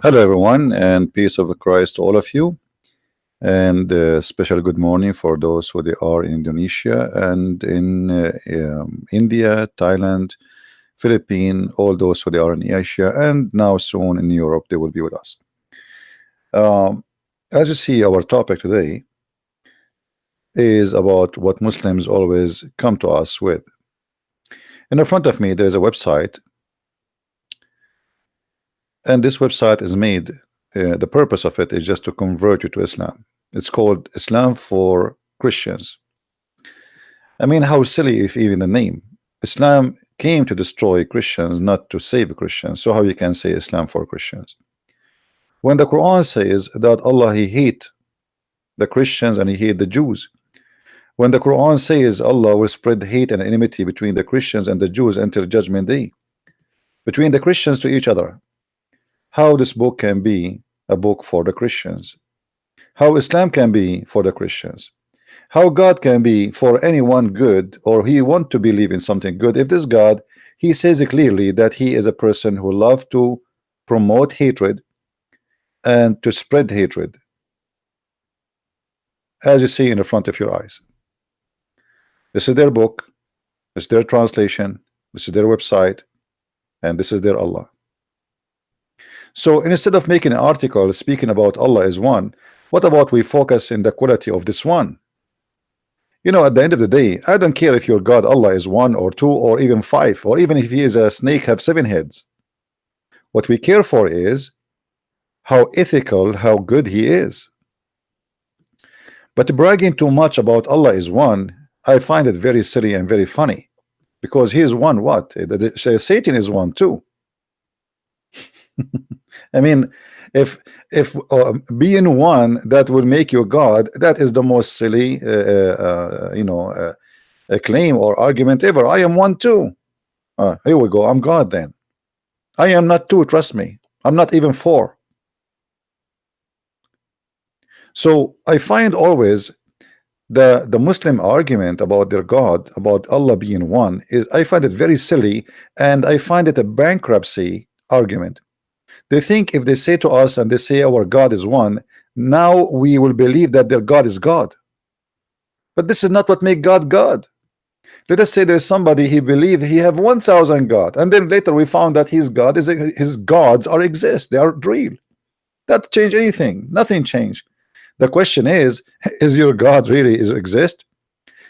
Hello, everyone, and peace of Christ to all of you. And special good morning for those who they are in Indonesia and in India, Thailand, Philippines, all those who they are in Asia, and now soon in Europe, they will be with us. Um, as you see, our topic today is about what Muslims always come to us with. In the front of me, there is a website, and this website is made. The purpose of it is just to convert you to Islam. It's called Islam for Christians. I mean, how silly if even the name. Islam came to destroy Christians, not to save Christians. So how you can say Islam for Christians? When the Quran says that Allah He hate the Christians and He hate the Jews. When the Quran says Allah will spread hate and enmity between the Christians and the Jews until Judgment Day, between the Christians to each other, how this book can be a book for the Christians? How Islam can be for the Christians? How God can be for anyone good, or he want to believe in something good? If this God, he says clearly that he is a person who love to promote hatred and to spread hatred, as you see in the front of your eyes. This is their book, this is their translation, this is their website, and this is their Allah. So instead of making an article speaking about Allah is one, what about we focus in the quality of this one? You know, at the end of the day, I don't care if your God Allah is one or two or even five, or even if he is a snake have seven heads. What we care for is how ethical, how good he is. But bragging too much about Allah is one, I find it very silly and very funny, because he is one. What? Satan is one too. I mean, if being one that will make you God, that is the most silly a claim or argument ever. I am one too. Here we go. I'm God then. I am not two, trust me. I'm not even four. So I find always the Muslim argument about their God, about Allah being one, is I find it very silly, and I find it a bankruptcy argument. They think if they say to us and they say our God is one, now we will believe that their God is God. But this is not what make God God. Let us say there's somebody he believe he have 1,000 God, and then later we found that his God is his gods are exist, they are real. That change anything? Nothing changed. The question is your God really is exist?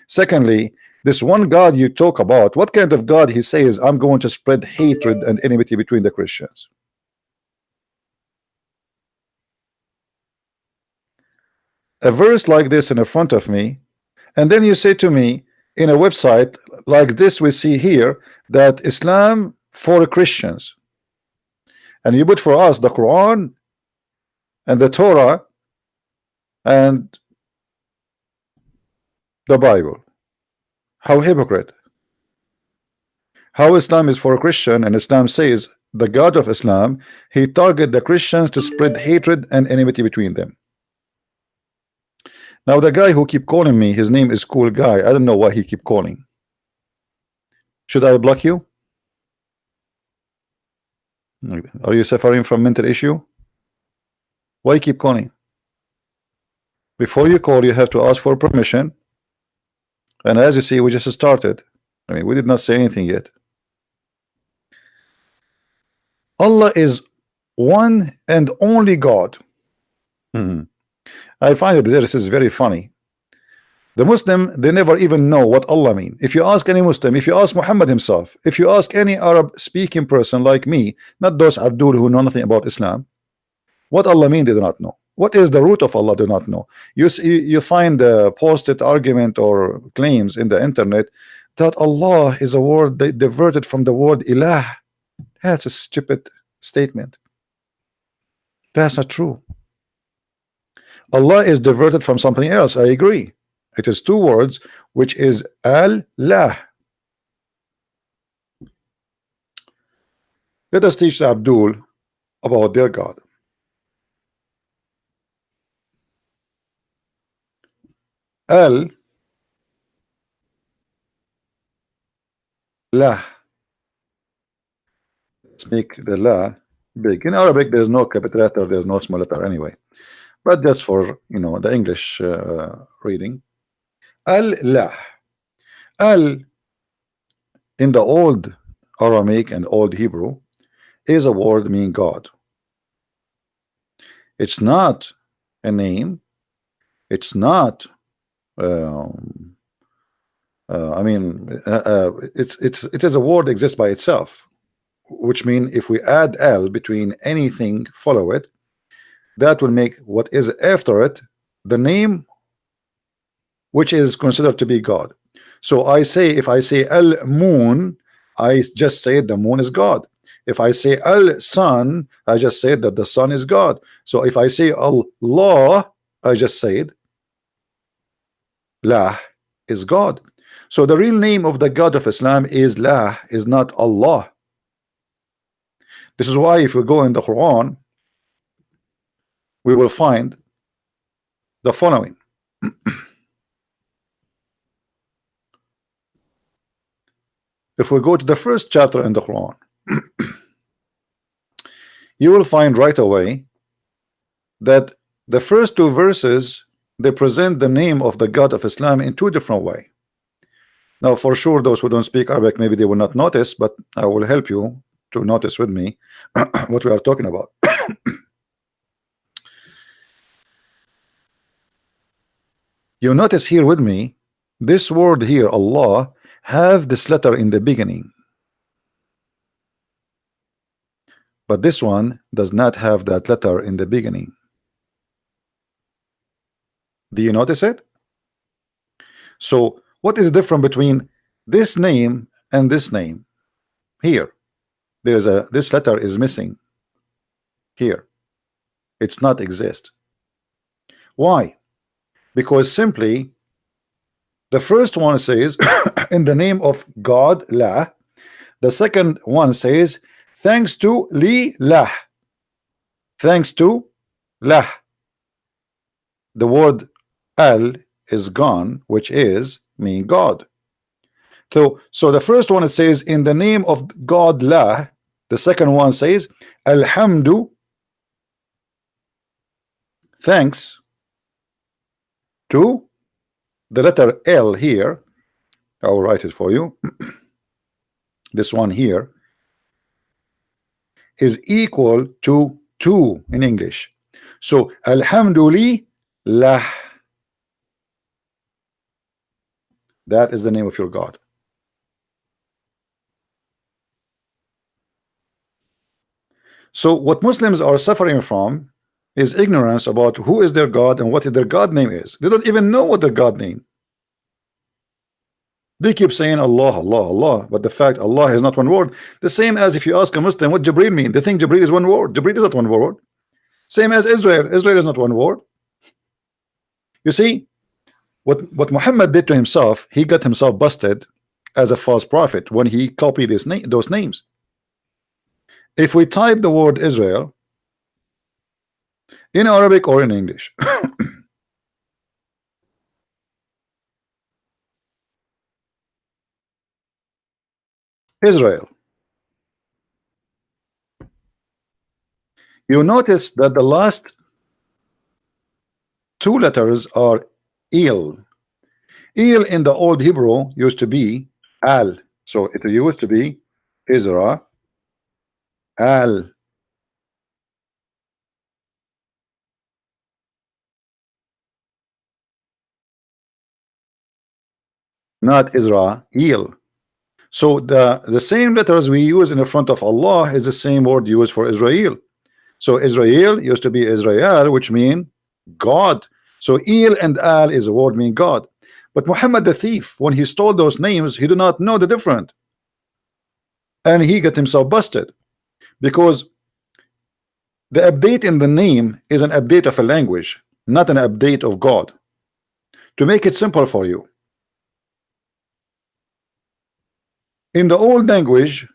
Secondly, this one God you talk about, what kind of God he says I'm going to spread hatred and enmity between the Christians? A verse like this in front of me, and then you say to me in a website like this we see here that Islam for Christians, and you put for us the Quran and the Torah and the Bible. How hypocrite. How Islam is for a Christian, and Islam says the God of Islam, he target the Christians to spread hatred and enmity between them. Now the guy who keep calling me, his name is Cool Guy. I don't know why he keep calling. Should I block you? Are you suffering from mental issue? Why you keep calling? Before you call, you have to ask for permission. And as you see, we just started. I mean, we did not say anything yet. Allah is one and only God. I find that this is very funny. The Muslim, they never even know what Allah mean. If you ask any Muslim, if you ask Muhammad himself, if you ask any Arab speaking person like me, not those Abdul who know nothing about Islam, what Allah mean they do not know. What is the root of Allah do not know. You find posted argument or claims in the internet that Allah is a word they diverted from the word ilah. That's a stupid statement. That's not true. Allah is diverted from something else. I agree. It is two words, which is Allah. Let us teach Abdul about their God. Allah. Let's make the la big. In Arabic, there's no capital letter, there's no small letter anyway. But just for the English reading, Allah. Al in the old Aramaic and old Hebrew is a word meaning God. It's not a name. It's not. Um, it is a word that exists by itself, which means if we add L between anything, follow it, that will make what is after it the name, which is considered to be God. So I say, if I say Al Moon, I just say the moon is God. If I say Al Sun, I just said that the sun is God. So if I say Allah, I just said Lah is God. So the real name of the God of Islam is Lah, is not Allah. This is why if we go in the Quran, we will find the following. If we go to the first chapter in the Quran, you will find right away that the first two verses, they present the name of the God of Islam in two different ways. Now, for sure, those who don't speak Arabic, maybe they will not notice, but I will help you to notice with me what we are talking about. You notice here with me, this word here, Allah, have this letter in the beginning. But this one does not have that letter in the beginning. Do you notice it? So what is the difference between this name and this name? Here, this letter is missing. Here, it's not exist. Why? Because simply the first one says in the name of God, La. The second one says thanks to Li Lah. Thanks to Lah. The word Al is gone, which is mean God. So the first one, it says in the name of God La. The second one says Alhamdu, thanks to the letter L here. I will write it for you. This one here is equal to 2 in English. So Alhamdulillah, that is the name of your God. So what Muslims are suffering from is ignorance about who is their God and what their God name is. They don't even know what their God name. They keep saying Allah, Allah, Allah, but the fact Allah is not one word. The same as if you ask a Muslim what Jibreel mean, they think Jibreel is one word. Jibreel is not one word. Same as Israel. Israel is not one word. You see, what Muhammad did to himself, he got himself busted as a false prophet when he copied those names. If we type the word Israel in Arabic or in English, Israel, you notice that the last two letters are Il. Il in the old Hebrew used to be Al. So it used to be Israel Al. Not Israel. So the same letters we use in the front of Allah is the same word used for Israel. So Israel used to be Israel, which means God. So Il and Al is a word meaning God. But Muhammad the thief, when he stole those names, he did not know the difference, and he got himself busted because the update in the name is an update of a language, not an update of God. To make it simple for you, in the old language,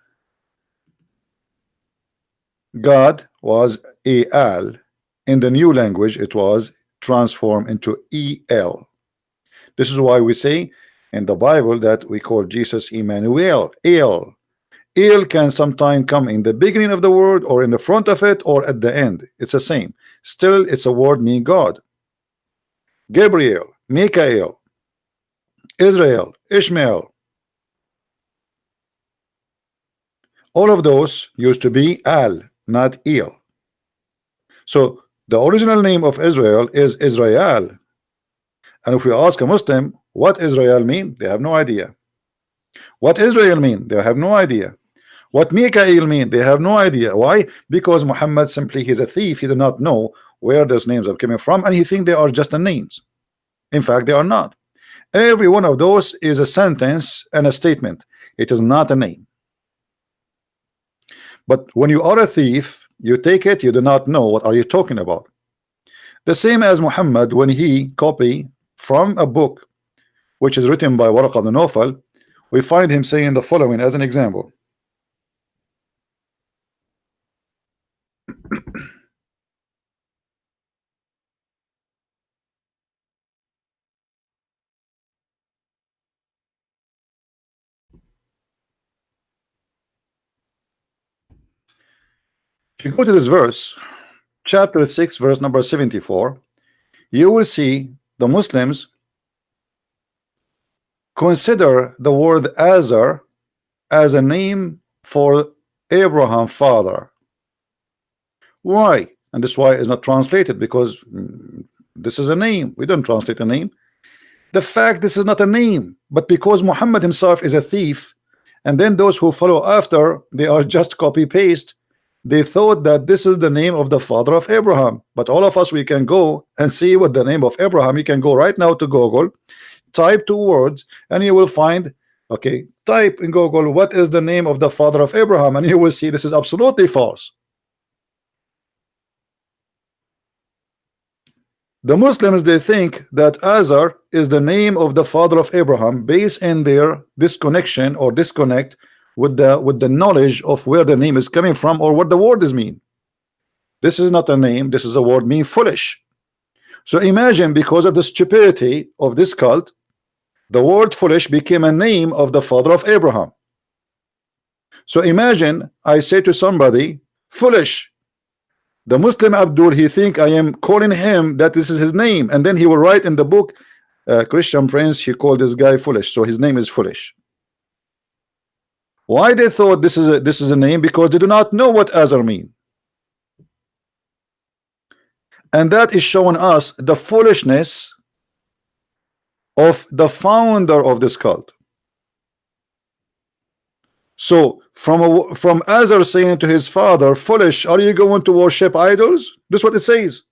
God was Al. In the new language, it was transformed into El. This is why we say in the Bible that we call Jesus Emmanuel, El. Il can sometime come in the beginning of the word, or in the front of it, or at the end. It's the same. Still, it's a word meaning God. Gabriel, Michael, Israel, Ishmael, all of those used to be Al, not Il. So the original name of Israel is Israel. And if we ask a Muslim what Israel mean, they have no idea. What Israel mean, they have no idea. What Mikael mean, they have no idea. Why? Because Muhammad simply, he's a thief. He did not know where those names are coming from, and he think they are just the names. In fact, they are not. Every one of those is a sentence and a statement. It is not a name. But when you are a thief, you take it, you do not know what are you talking about. The same as Muhammad, when he copy from a book which is written by Waraq ibn Nawfal, we find him saying the following as an example. If you go to this verse, chapter 6, verse number 74, you will see the Muslims consider the word Azar as a name for Abraham father. Why? And this why is not translated, because this is a name. We don't translate a name. The fact this is not a name, but because Muhammad himself is a thief, and then those who follow after, they are just copy paste. They thought that this is the name of the father of Abraham. But all of us, we can go and see what the name of Abraham. You can go right now to Google, type 2 words, and you will find, okay, type in Google what is the name of the father of Abraham, and you will see this is absolutely false. The Muslims, they think that Azar is the name of the father of Abraham, based in their disconnection or disconnect with the knowledge of where the name is coming from or what the word is mean. This is not a name, this is a word mean foolish. So imagine, because of the stupidity of this cult, the word foolish became a name of the father of Abraham. So imagine I say to somebody foolish, the Muslim Abdul, he think I am calling him that this is his name, and then he will write in the book, Christian Prince, he called this guy foolish, so his name is foolish. Why they thought this is a name? Because they do not know what Azar mean. And that is showing us the foolishness of the founder of this cult. So from Azar saying to his father, foolish, are you going to worship idols? This is what it says.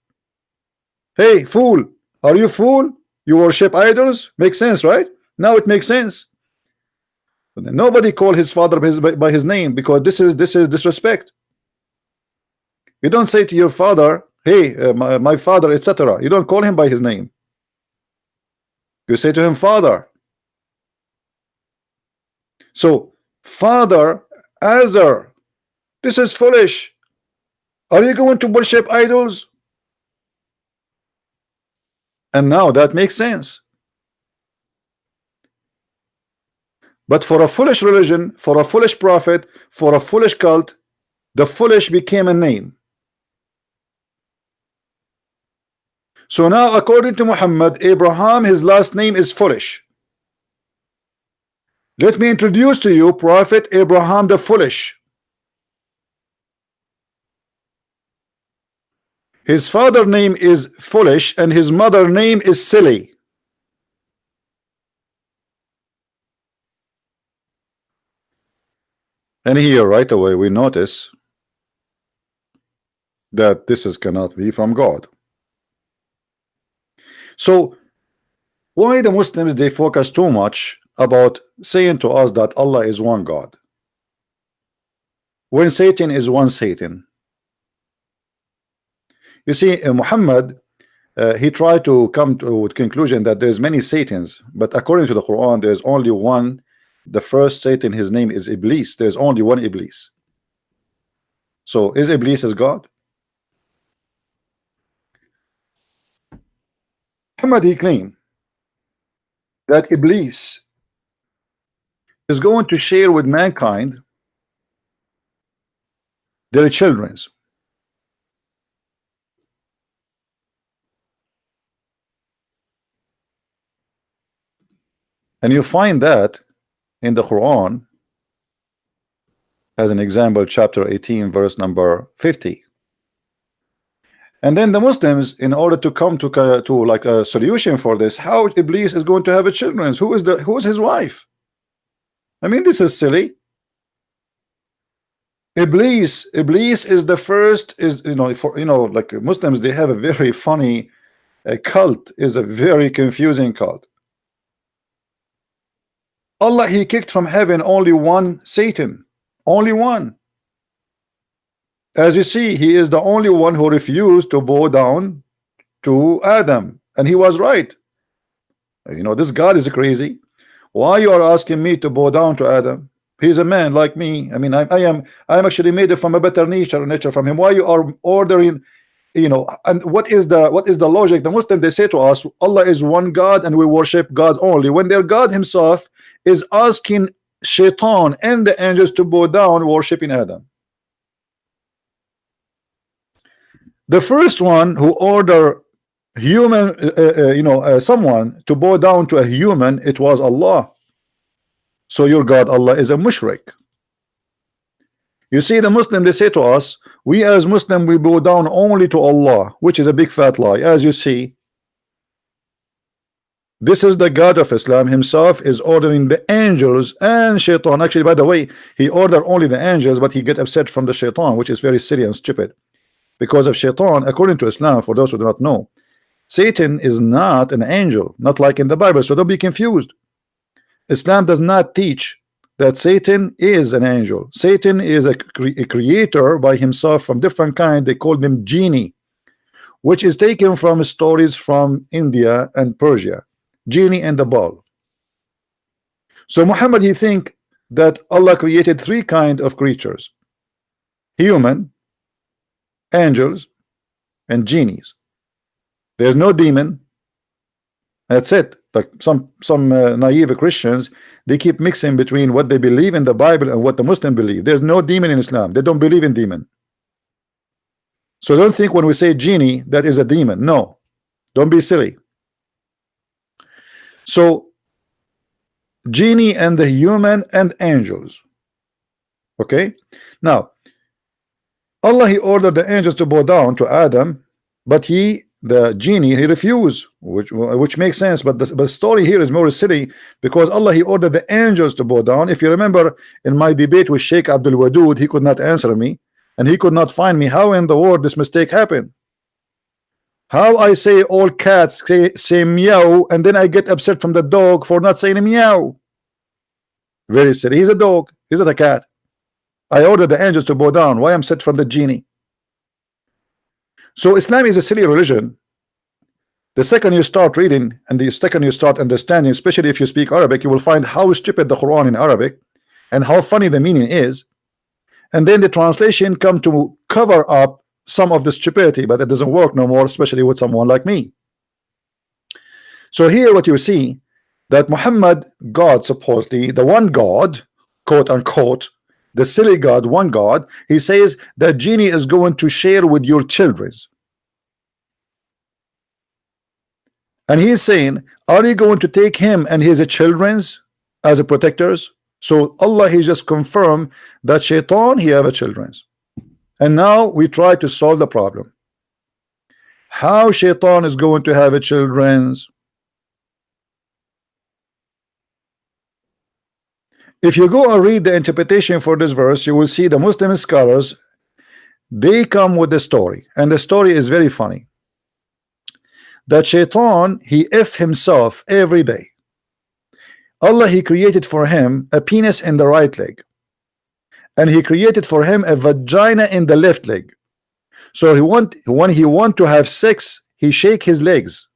Hey, fool, are you fool? You worship idols? Makes sense, right? Now it makes sense. Nobody call his father by his name, because this is disrespect. You don't say to your father, hey, my father, etc. You don't call him by his name. You say to him, father. So, father, Azar, this is foolish. Are you going to worship idols? And now that makes sense. But for a foolish religion, for a foolish prophet, for a foolish cult, the foolish became a name. So now, according to Muhammad, Abraham, his last name is foolish. Let me introduce to you Prophet Abraham the foolish. His father name is foolish and his mother name is silly. And here right away we notice that this cannot be from God. So why the Muslims, they focus too much about saying to us that Allah is one God, when Satan is one Satan? You see, Muhammad, he tried to come to the conclusion that there's many Satans, but according to the Quran, there's only one. The first Satan, his name is Iblis. There's only one Iblis. So is Iblis as God? Muhammad, he claimed that Iblis is going to share with mankind their children's. And you find that in the Quran, as an example, chapter 18, verse number 50. And then the Muslims, in order to come to like a solution for this, how Iblis is going to have a children? Who is his wife? I mean, this is silly. Iblis is the first, is, you know, for, you know, like Muslims, they have a very funny cult, is a very confusing cult. Allah, he kicked from heaven only one Satan, only one. As you see, he is the only one who refused to bow down to Adam, and he was right. You know, this God is crazy. Why you are asking me to bow down to Adam? He's a man like me. I mean, I am actually made from a better nature from him. Why you are ordering, you know? And what is the logic? The Muslim, they say to us, Allah is one God and we worship God only, when their God himself is asking Shaitan and the angels to bow down worshiping Adam. The first one who ordered human, someone to bow down to a human, it was Allah. So your God Allah is a mushrik. You see, the Muslim, they say to us, we as Muslim, we bow down only to Allah, which is a big fat lie. As you see, this is the God of Islam himself is ordering the angels and Shaitan. Actually, by the way, he ordered only the angels, but he get upset from the Shaitan, which is very silly and stupid. Because of Shaitan, according to Islam, for those who do not know, Satan is not an angel, not like in the Bible, so don't be confused. Islam does not teach that Satan is an angel. Satan is a creator by himself from different kind. They call them genie, which is taken from stories from India and Persia, genie and the ball. So Muhammad, he think that Allah created three kind of creatures: human, angels, and genies. There's no demon. That's it. Like some naive Christians, they keep mixing between what they believe in the Bible and what the Muslim believe. There's no demon in Islam. They don't believe in demon. So don't think when we say genie that is a demon. No, don't be silly. So genie and the human and angels. Okay, now Allah, he ordered the angels to bow down to Adam, but the genie, he refused, which makes sense. But the story here is more silly, because Allah, he ordered the angels to bow down. If you remember in my debate with Sheikh Abdul Wadud, he could not answer me, and he could not find me how in the world this mistake happened. How I say all cats say meow, and then I get upset from the dog for not saying meow. Very silly. He's a dog, he's not a cat. I ordered the angels to bow down. Why I'm set from the genie? So Islam is a silly religion. The second you start reading and the second you start understanding, especially if you speak Arabic, you will find how stupid the Quran in Arabic and how funny the meaning is. And then the translation come to cover up some of the stupidity, but it doesn't work no more, especially with someone like me. So here what you see, that Muhammad, God, supposedly the one God, quote unquote, the silly God, one God, he says that genie is going to share with your children. And he's saying, are you going to take him and his children's as a protectors? So Allah, he just confirmed that Shaitan, he have a children's. And now we try to solve the problem. How Shaitan is going to have a children's? If you go and read the interpretation for this verse, you will see the Muslim scholars, they come with the story, and the story is very funny. That Shaitan, he himself every day. Allah, he created for him a penis in the right leg, and he created for him a vagina in the left leg. So when he want to have sex, he shake his legs.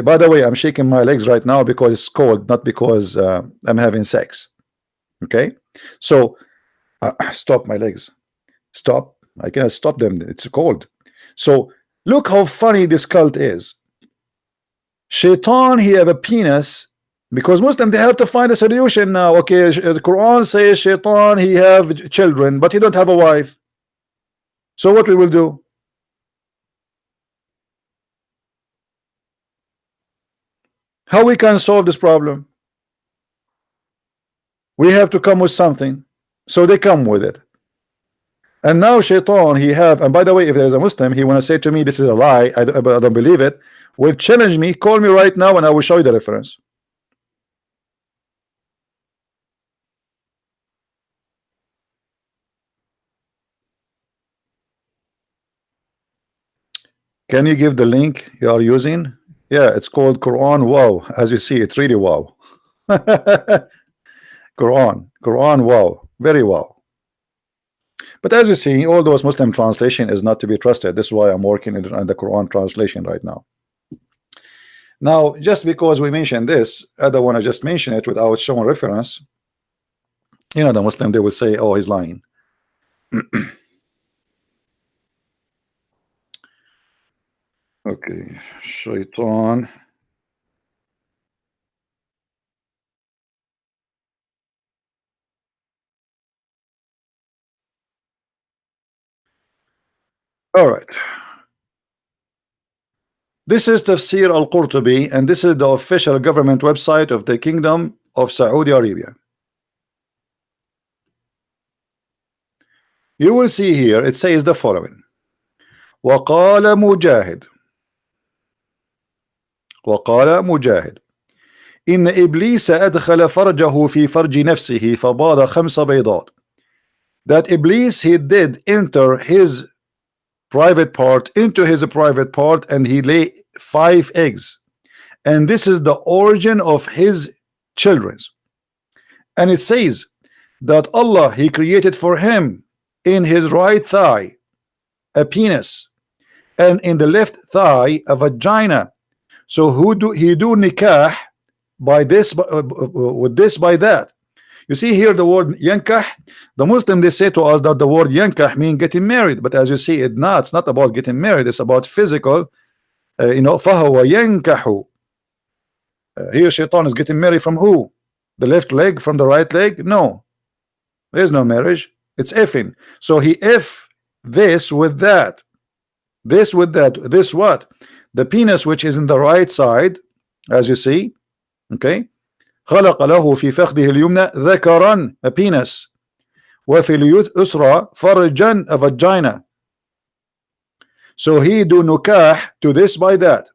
By the way, I'm shaking my legs right now because it's cold, not because I'm having sex. Okay, so stop my legs. Stop. I cannot stop them. It's cold. So look how funny this cult is. Shaitan, he have a penis Because Muslim, they have to find a solution now. Okay, the Quran says Shaitan, he have children, but he don't have a wife. So what we will do? How we can solve this problem? We have to come with something. So they come with it. And now Shaitan, he have, and by the way, if there's a Muslim, he want to say to me, this is a lie, I don't believe it, will challenge me, call me right now, and I will show you the reference. Can you give the link you are using? Yeah, it's called Quran. Wow, as you see, it's really wow. Quran, wow, very wow. But as you see, all those Muslim translation is not to be trusted. This is why I'm working on the Quran translation right now. Now, just because we mentioned this, I don't want to just mention it without showing reference. You know, the Muslim, they will say, oh, he's lying. Okay, Shaitan. All right. This is Tafsir al-Qurtubi, and this is the official government website of the Kingdom of Saudi Arabia. You will see here, it says the following. وقال مجاهد إن إبليس أدخل فرجه في فرج نفسه فباض 5 بيضات. That Iblis, he did enter his private part into his private part, and he lay 5 eggs, and this is the origin of his children's. And it says that Allah, he created for him in his right thigh a penis, and in the left thigh a vagina. So he do nikah by this, with this, by that. You see here the word yankah. The Muslim, they say to us that the word yankah mean getting married, but as you see, it's not about getting married. It's about physical. You know, فهو ينكح. Here Shaitan is getting married from who? The left leg from the right leg? No, there is no marriage. It's effing. So he F this with that, this with that, this what? The penis which is in the right side, as you see, okay. خلق له في فخذه اليمنى ذكرا, a penis, وفي اليسرى فرجا, a vagina. So he do nukah to this by that,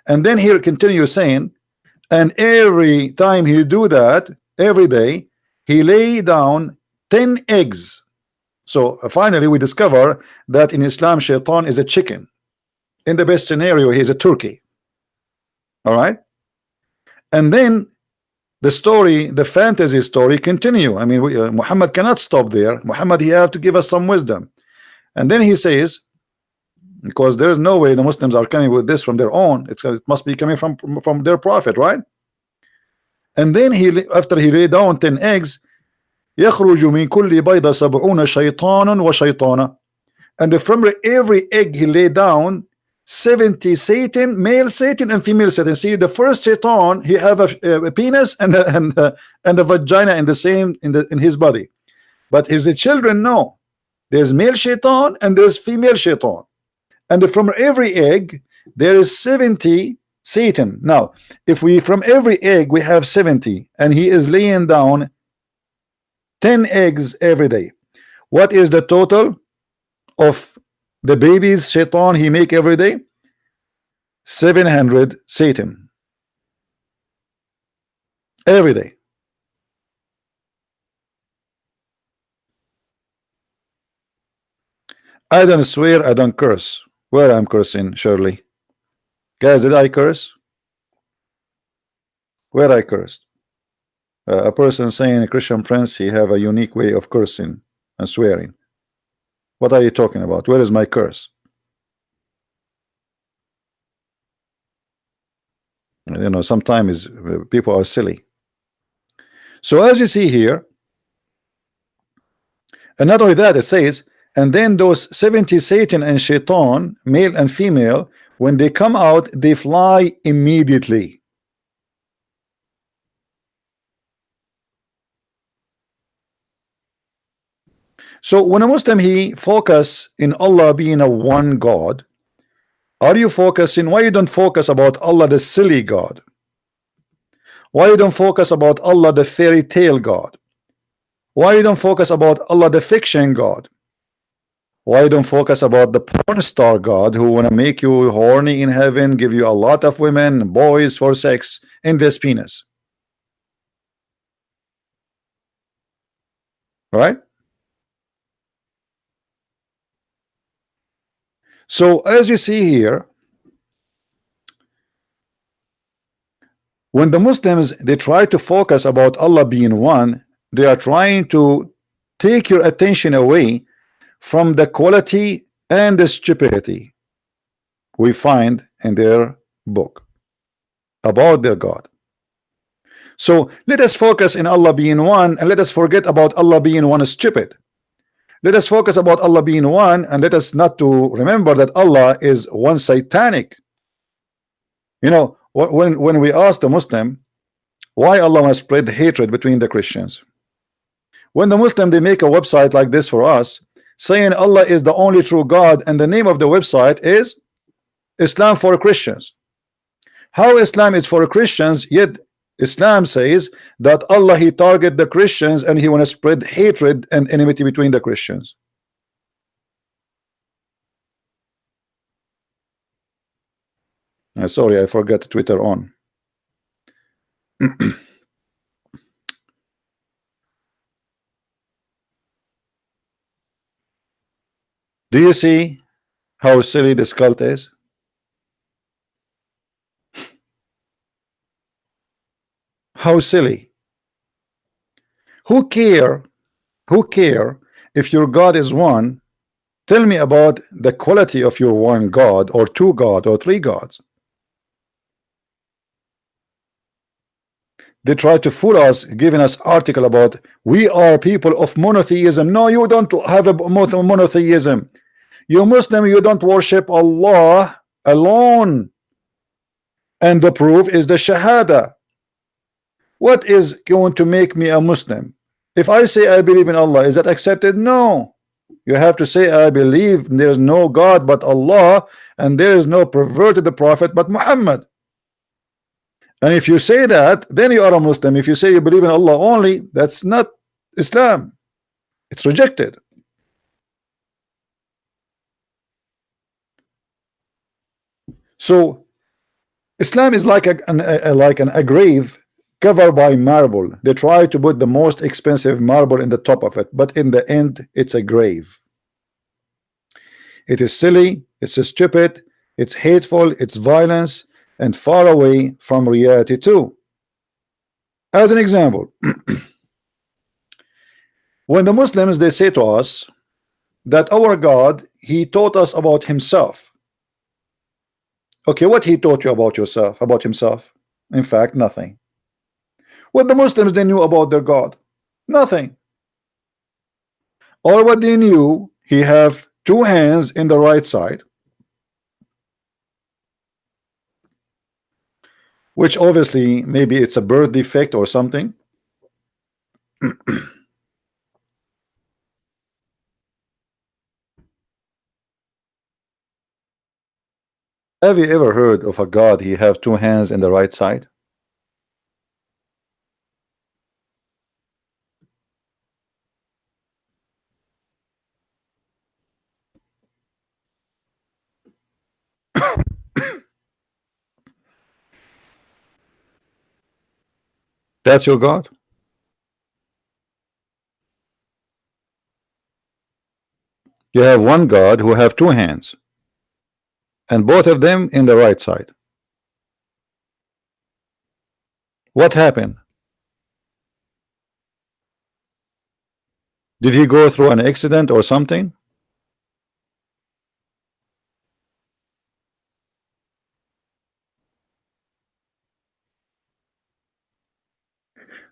and then here continue saying, and every time he do that, every day he lay down 10 eggs. So finally we discover that in Islam Shaitan is a chicken. In the best scenario, he is a turkey. All right, and then the story, the fantasy story continue. I mean, Muhammad cannot stop there. Muhammad, he have to give us some wisdom. And then he says, because there is no way the Muslims are coming with this from their own, it must be coming from their prophet, right? And then after he laid down 10 eggs, يخرج من كل بيضة 70 شيطان وشيطانة. And from every egg he laid down 70 Satan, male Satan and female Satan. See, the first Shaitan, he have a penis and a vagina in the same in his body, but his children, no, there's male Shaitan and there's female Shaitan, and from every egg there is 70 Satan. Now, if we from every egg we have 70, and he is laying down 10 eggs every day, what is the total of the babies Shaitan he make every day? 700 Satan every day. I don't swear, I don't curse. Where I'm cursing, Shirley? Guys, did I curse? Where I cursed? A person saying a Christian prince, he have a unique way of cursing and swearing. What are you talking about? Where is my curse? You know, sometimes people are silly. So as you see here, and not only that, it says, and then those 70 Satan and Shaitan, male and female, when they come out, they fly immediately. So when a Muslim he focus in Allah being a one God, are you focusing? Why you don't focus about Allah the silly God? Why you don't focus about Allah the fairy tale God? Why you don't focus about Allah the fiction God? Why you don't focus about the porn star God who wanna make you horny in heaven, give you a lot of women, boys for sex in this penis? Right? So as you see here, when the Muslims they try to focus about Allah being one, they are trying to take your attention away from the quality and the stupidity we find in their book about their God. So let us focus in Allah being one, and let us forget about Allah being one is stupid. Let us focus about Allah being one, and let us not to remember that Allah is one satanic. You know, when we ask the Muslim why Allah must spread hatred between the Christians, when the Muslim they make a website like this for us saying Allah is the only true God, and the name of the website is Islam for Christians. How Islam is for Christians, yet Islam says that Allah he target the Christians and he want to spread hatred and enmity between the Christians. Sorry, I forgot Twitter on. Do you see how silly this cult is? How silly. Who care if your God is one? Tell me about the quality of your one God, or two God, or three gods. They try to fool us, giving us article about we are people of monotheism. No, you don't have a monotheism. You Muslim, you don't worship Allah alone, and the proof is the Shahada. What is going to make me a Muslim? If I say I believe in Allah, is that accepted? No. You have to say I believe there's no God but Allah, and there is no perverted prophet but Muhammad. And if you say that, then you are a Muslim. If you say you believe in Allah only, that's not Islam. It's rejected. So Islam is like a grave covered by marble. They try to put the most expensive marble in the top of it, but in the end it's a grave. It is silly, it's stupid, it's hateful, it's violence, and far away from reality too. As an example, when the Muslims they say to us that our God he taught us about himself. Okay, what he taught you about yourself, about himself? In fact, nothing. What the Muslims they knew about their God? Nothing. Or what they knew, he have two hands in the right side, which obviously maybe it's a birth defect or something. Have you ever heard of a God he have two hands in the right side? That's your God? You have one God who have two hands, and both of them in the right side. What happened? Did he go through an accident or something?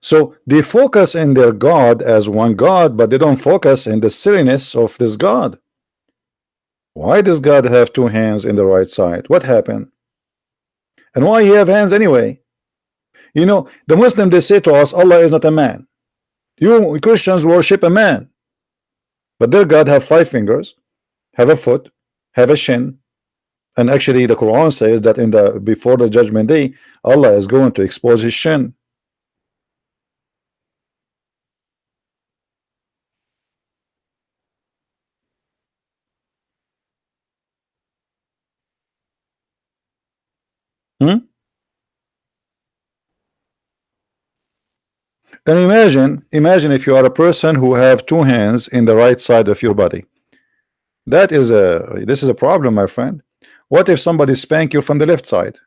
So they focus in their God as one God, but they don't focus in the silliness of this God. Why does God have two hands in the right side? What happened? And why he have hands anyway? You know, the Muslim they say to us Allah is not a man. You Christians worship a man, But their God have 5 fingers, have a foot, have a shin, and actually the Quran says that in the before the judgment day, Allah is going to expose his shin. Hmm? And imagine if you are a person who have 2 hands in the right side of your body. This is a problem, my friend. What if somebody spank you from the left side?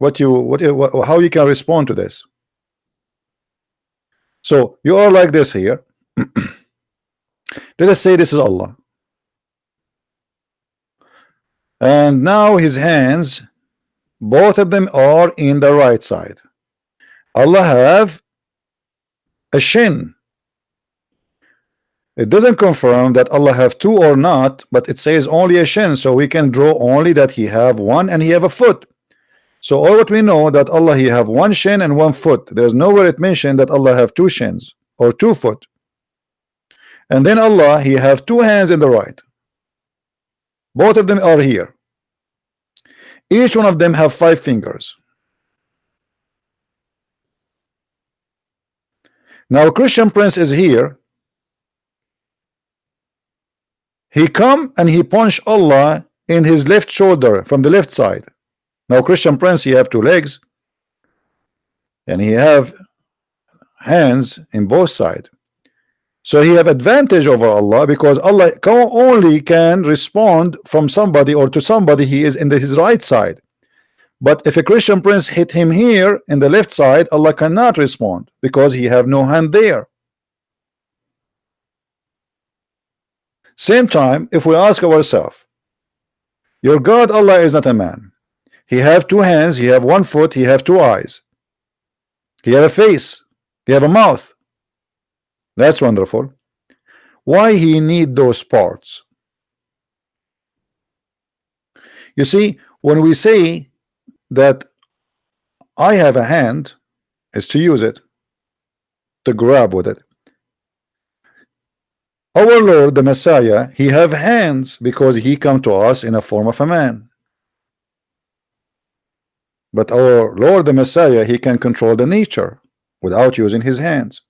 How you can respond to this? So you are like this here. Let us say this is Allah, and now his hands, both of them are in the right side. Allah have a shin. It doesn't confirm that Allah have 2 or not, but it says only a shin, so we can draw only that he have 1 and he have a foot. So all what we know that Allah he have 1 shin and 1 foot. There's nowhere it mentioned that Allah have 2 shins or 2 foot. And then Allah he have 2 hands in the right. Both of them are here. Each one of them have 5 fingers. Now Christian Prince is here. He come and he punch Allah in his left shoulder from the left side. Now Christian Prince he have 2 legs and he have hands in both sides. So he have advantage over Allah because Allah only can respond from somebody or to somebody he is in his right side. But if a Christian Prince hit him here in the left side, Allah cannot respond because he have no hand there. Same time, if we ask ourselves, your God Allah is not a man. He have 2 hands, he have 1 foot, he have 2 eyes, he have a face, he have a mouth. That's wonderful. Why he need those parts? You see, when we say that I have a hand, is to use it, to grab with it. Our Lord the Messiah, he have hands because he come to us in a form of a man. But our Lord the Messiah, he can control the nature without using his hands.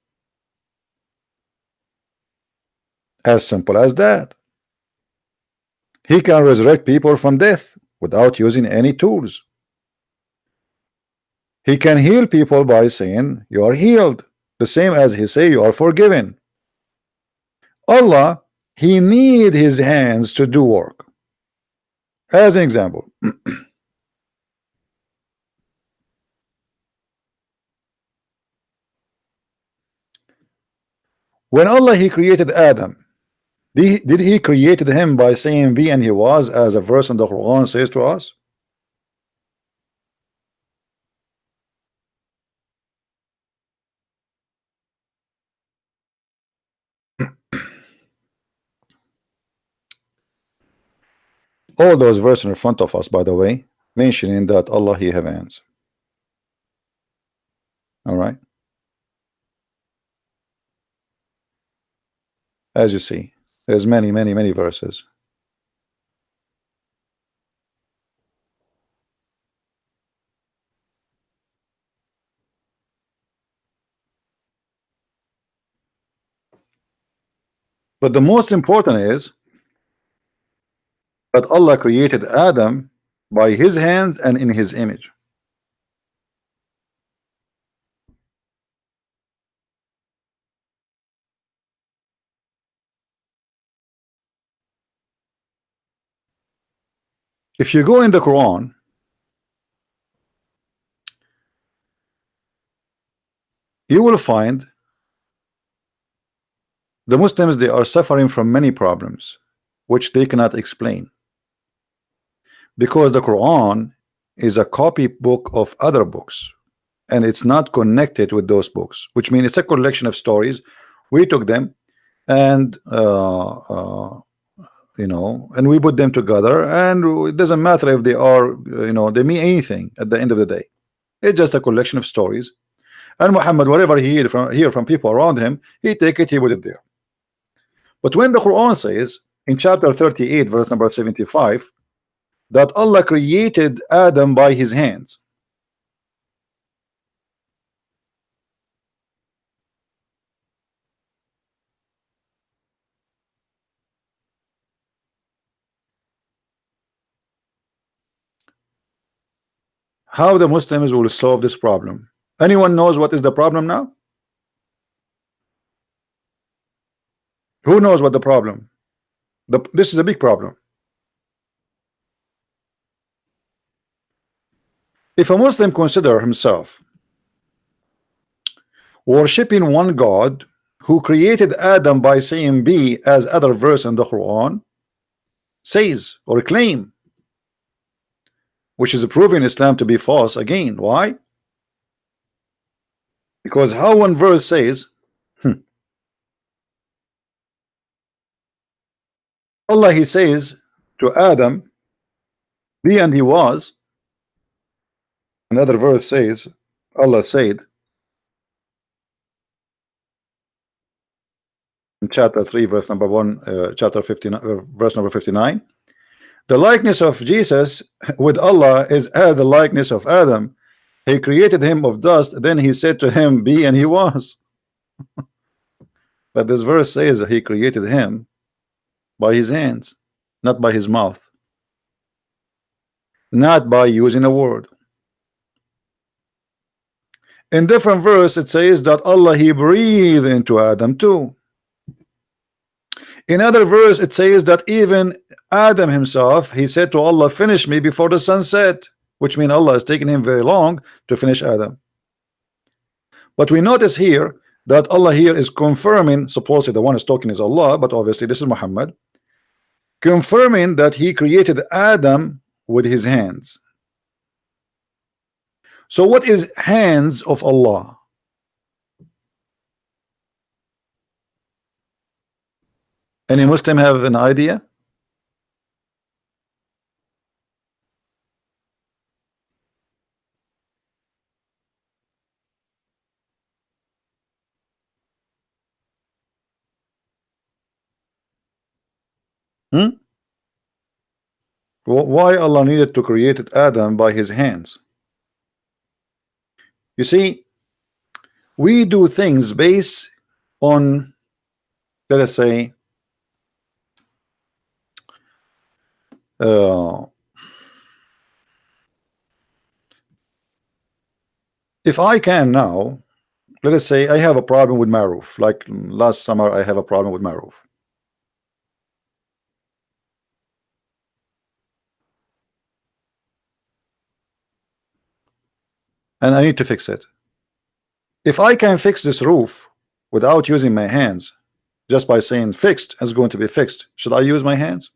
As simple as that. He can resurrect people from death without using any tools. He can heal people by saying you are healed, the same as he say you are forgiven. Allah, he need his hands to do work. As an example, when Allah he created Adam, did he created him by saying be and he was, as a verse in the Quran says to us? All those verses in front of us, by the way, mentioning that Allah he have hands. All right, as you see, there's many verses. But the most important is that Allah created Adam by his hands and in his image. If you go in the Quran, you will find the Muslims, they are suffering from many problems which they cannot explain, because the Quran is a copy book of other books and it's not connected with those books, which means it's a collection of stories. We took them and you know, and we put them together, and it doesn't matter if they are, you know, they mean anything at the end of the day. It's just a collection of stories, and Muhammad, whatever he hear from people around him, he take it, he put it there. But when the Quran says in chapter 38 verse number 75 that Allah created Adam by his hands, how the Muslims will solve this problem? Anyone knows what is the problem now? Who knows what the problem? This is a big problem. If a Muslim consider himself worshipping one God who created Adam by saying be, as other verse in the Quran says or claim, which is proving Islam to be false again. Why? Because how one verse says Allah, he says to Adam be, and he was. Another verse says Allah said in chapter 3 verse number 1, chapter 59 verse number 59, the likeness of Jesus with Allah is as the likeness of Adam. He created him of dust, then he said to him be, and he was. But this verse says that he created him by his hands, not by his mouth, not by using a word. In different verse it says that Allah, he breathed into Adam too. In other verse it says that even Adam himself, he said to Allah, finish me before the sun set, which means Allah is taking him very long to finish Adam. But we notice here that Allah here is confirming, supposedly the one is talking is Allah, but obviously this is Muhammad, confirming that he created Adam with his hands. So what is hands of Allah? Any Muslim have an idea? Why Allah needed to create Adam by his hands? You see, we do things based on, let us say, if I can now, let us say I have a problem with my roof, like last summer I have a problem with my roof. And I need to fix it. If I can fix this roof without using my hands, just by saying fixed, it's going to be fixed, should I use my hands?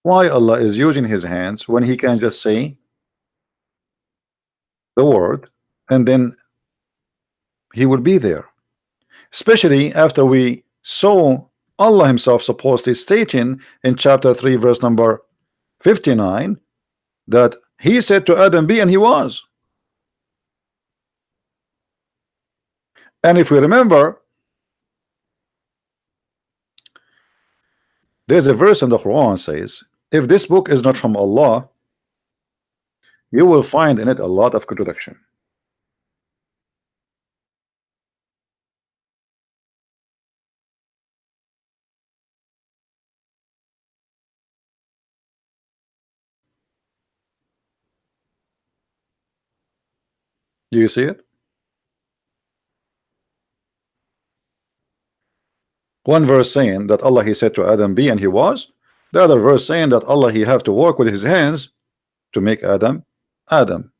Why Allah is using his hands when he can just say the word and then he will be there? Especially after we saw Allah himself supposedly stating in chapter 3 verse number 59 that he said to Adam be, and he was. And if we remember, there's a verse in the Quran says, if this book is not from Allah, you will find in it a lot of contradiction. Do you see it? One verse saying that Allah, he said to Adam be, and he was. The other verse saying that Allah, he have to work with his hands to make Adam Adam.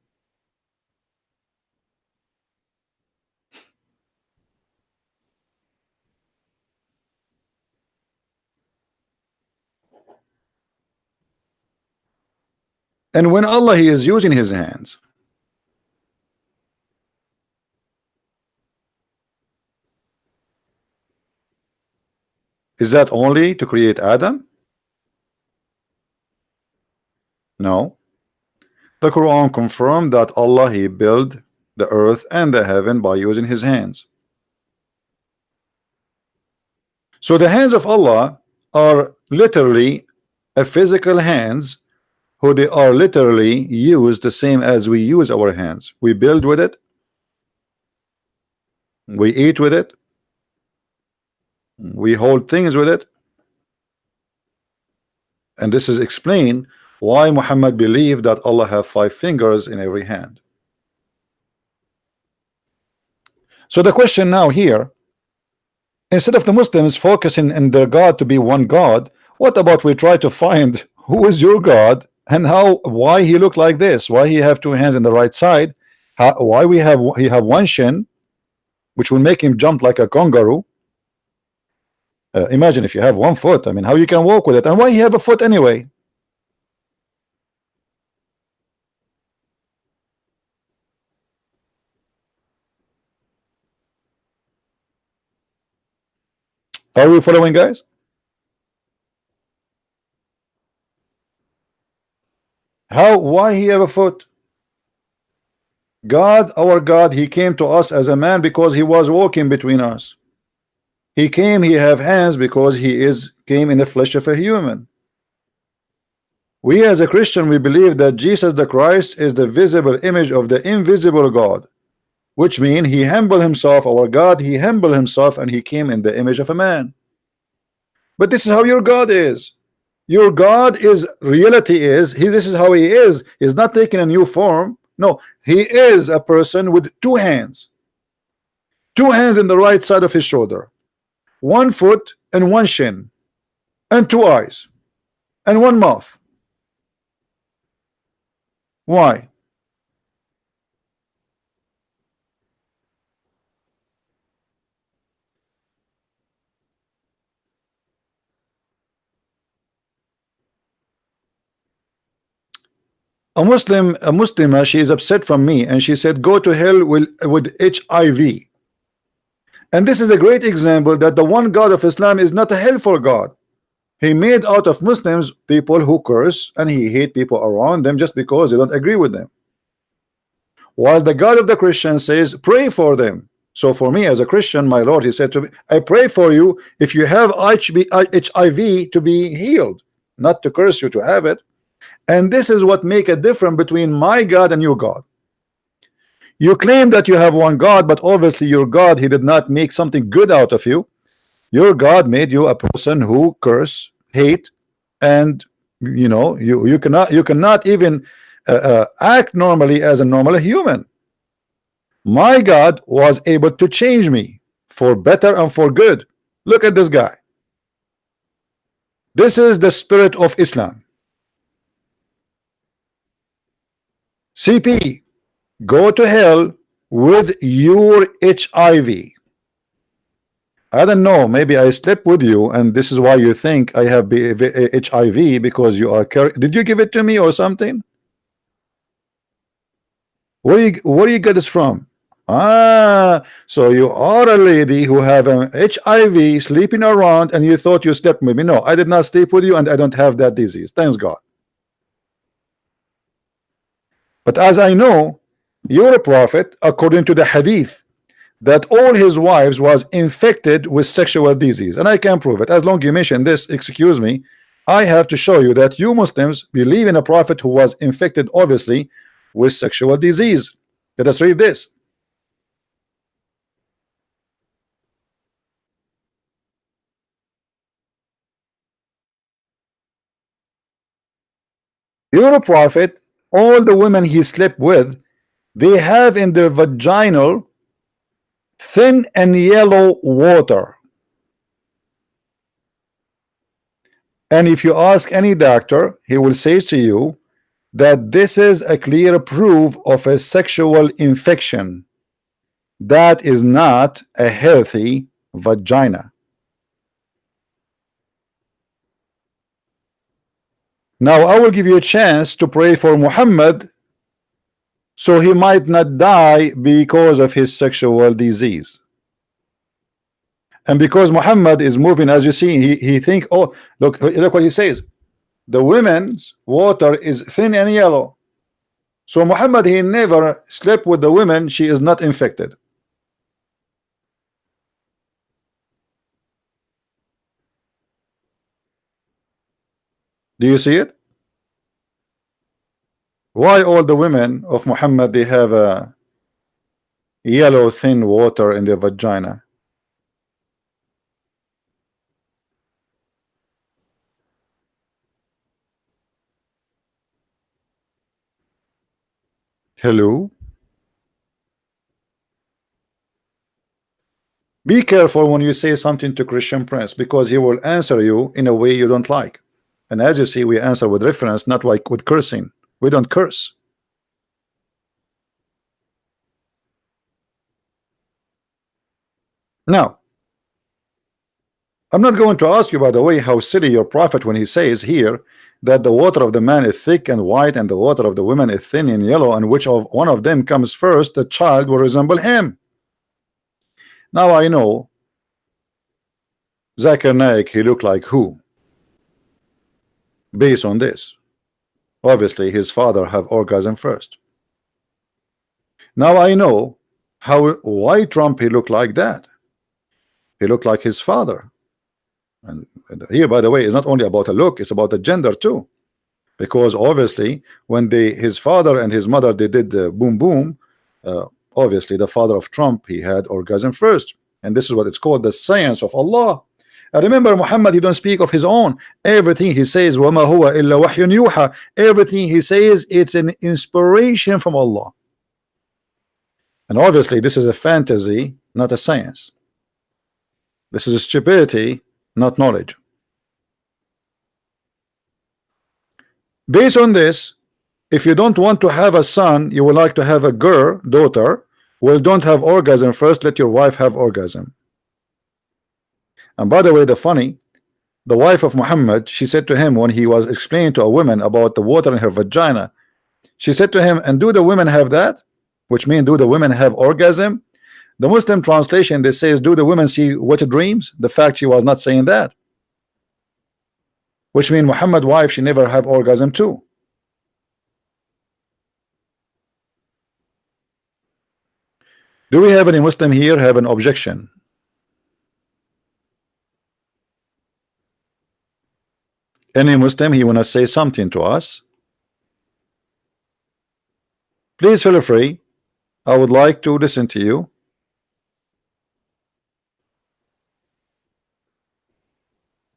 And when Allah, he is using his hands, is that only to create Adam? No. The Quran confirmed that Allah, he built the earth and the heaven by using his hands. So the hands of Allah are literally a physical hands, who they are literally used the same as we use our hands. We build with it, we eat with it, we hold things with it. And this is explained why Muhammad believed that Allah have 5 fingers in every hand. So the question now here, instead of the Muslims focusing in their God to be one God, what about we try to find who is your God and why he look like this, why he have 2 hands in the right side, why he have one shin, which will make him jump like a kangaroo. Imagine if you have 1 foot, I mean, how you can walk with it, and why he have a foot anyway? Are we following, guys? Why he have a foot? God, our God, he came to us as a man because he was walking between us. He have hands because came in the flesh of a human. We as a Christian, we believe that Jesus the Christ is the visible image of the invisible God, which means he humbled himself, our God, he humbled himself, and he came in the image of a man. But this is how your God is. Your God is, reality is, this is how he is. He's not taking a new form. No, he is a person with 2 hands. 2 hands in the right side of his shoulder, 1 foot and 1 shin, and 2 eyes, and 1 mouth. Why? A Muslimah, she is upset from me, and she said, go to hell with HIV. And this is a great example that the one God of Islam is not a helpful God. He made out of Muslims people who curse, and he hate people around them just because they don't agree with them. While the God of the Christians says, pray for them. So for me as a Christian, my Lord, he said to me, I pray for you if you have HIV to be healed, not to curse you to have it. And this is what make a difference between my God and your God. You claim that you have one God, but obviously your God, he did not make something good out of you. Your God made you a person who curse, hate, and you cannot even act normally as a normal human. My God was able to change me for better and for good. Look at this guy. This is the spirit of Islam. CP, go to hell with your HIV. I don't know, maybe I slept with you and this is why you think I have HIV, because you are did you give it to me or something? Where do you get this from? So you are a lady who have an HIV sleeping around and you thought you slept with me. No, I did not sleep with you and I don't have that disease, thanks God. But as I know, you're a prophet, according to the hadith, that all his wives was infected with sexual disease, and I can prove it. As long as you mention this, excuse me, I have to show you that you Muslims believe in a prophet who was infected, obviously, with sexual disease. Let us read this. You're a prophet. All the women he slept with, they have in their vaginal thin and yellow water. And if you ask any doctor, he will say to you that this is a clear proof of a sexual infection. That is not a healthy vagina. Now I will give you a chance to pray for Muhammad so he might not die because of his sexual disease. And because Muhammad is moving, as you see, he think, oh, look what he says. The women's water is thin and yellow. So Muhammad, he never slept with the women. She is not infected. Do you see it? Why all the women of Muhammad, they have a yellow thin water in their vagina? Hello? Be careful when you say something to Christian Prince, because he will answer you in a way you don't like. And as you see, we answer with reference, not like with cursing. We don't curse. Now, I'm not going to ask you, by the way, how silly your prophet when he says here that the water of the man is thick and white and the water of the woman is thin and yellow, and which of one of them comes first, the child will resemble him. Now I know Zakir Naik, he looked like who? Based on this, obviously his father have orgasm first. Now I know why Trump he looked like that. He looked like his father. And here, by the way, it's not only about a look, it's about the gender too, because obviously when his father and his mother, they did boom boom, obviously the father of Trump, he had orgasm first. And this is what it's called, the science of Allah. Remember, Muhammad, he don't speak of his own. Everything he says, وَمَا هُوَ إِلَّا وَحْيٌ يُوحَى, everything he says, it's an inspiration from Allah. And obviously this is a fantasy, not a science. This is a stupidity, not knowledge. Based on this, if you don't want to have a son, you would like to have a daughter, well, don't have orgasm first, let your wife have orgasm. And by the way, the wife of Muhammad, she said to him when he was explaining to a woman about the water in her vagina, she said to him, and do the women have that? Which means, do the women have orgasm? The Muslim translation, they says, do the women see wet dreams? The fact she was not saying that, which means Muhammad's wife, she never have orgasm too. Do we have any Muslim here have an objection? Any Muslim, he wanna say something to us? Please feel free. I would like to listen to you.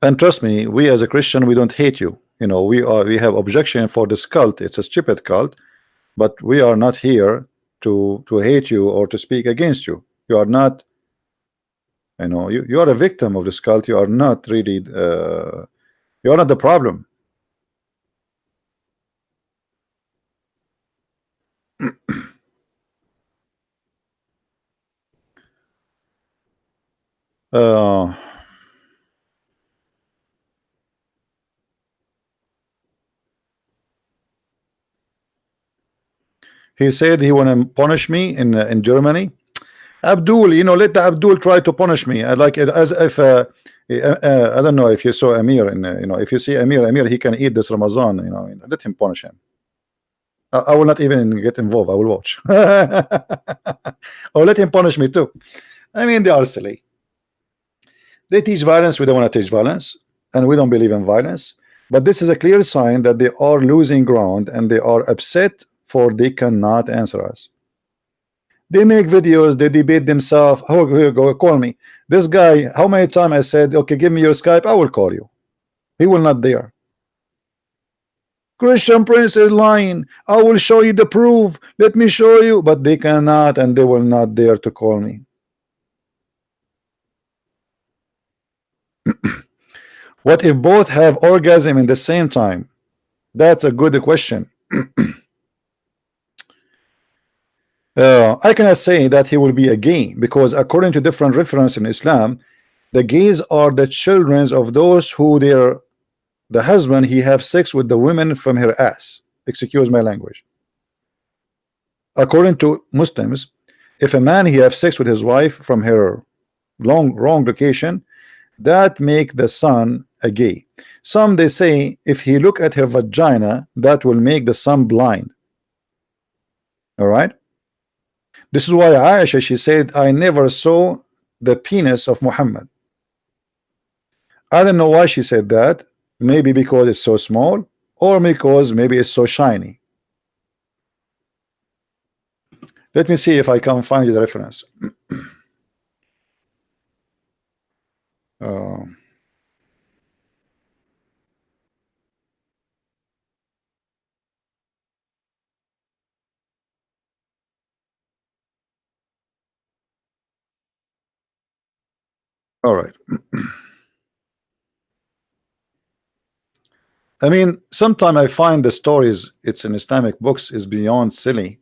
And trust me, we as a Christian, we don't hate you. You know, we have objection for this cult. It's a stupid cult, but we are not here to hate you or to speak against you. You are not, you know, you are a victim of this cult. You are not really you are not the problem. He said he want to punish me in Germany. Abdul, you know, let the Abdul try to punish me. I like it as if I don't know if you saw Amir, and you know, if you see Amir, he can eat this Ramadan. You know, let him punish him. I will not even get involved. I will watch, or let him punish me too. I mean, they are silly. They teach violence. We don't want to teach violence, and we don't believe in violence. But this is a clear sign that they are losing ground, and they are upset for they cannot answer us. They make videos, they debate themselves. Oh, here go, call me. This guy, how many times I said, okay, give me your Skype, I will call you. He will not dare. Christian Prince is lying. I will show you the proof. Let me show you. But they cannot, and they will not dare to call me. What if both have orgasm in the same time? That's a good question. I cannot say that he will be a gay, because according to different reference in Islam, the gays are the children of those who the husband he have sex with the women from her ass. Excuse my language. According to Muslims, if a man he have sex with his wife from her wrong location, that make the son a gay. Some they say if he look at her vagina, that will make the son blind. All right. This is why Aisha, she said, I never saw the penis of Muhammad. I don't know why she said that. Maybe because it's so small, or because maybe it's so shiny. Let me see if I can find you the reference. Uh, all right. I mean, sometimes I find the stories it's in Islamic books is beyond silly.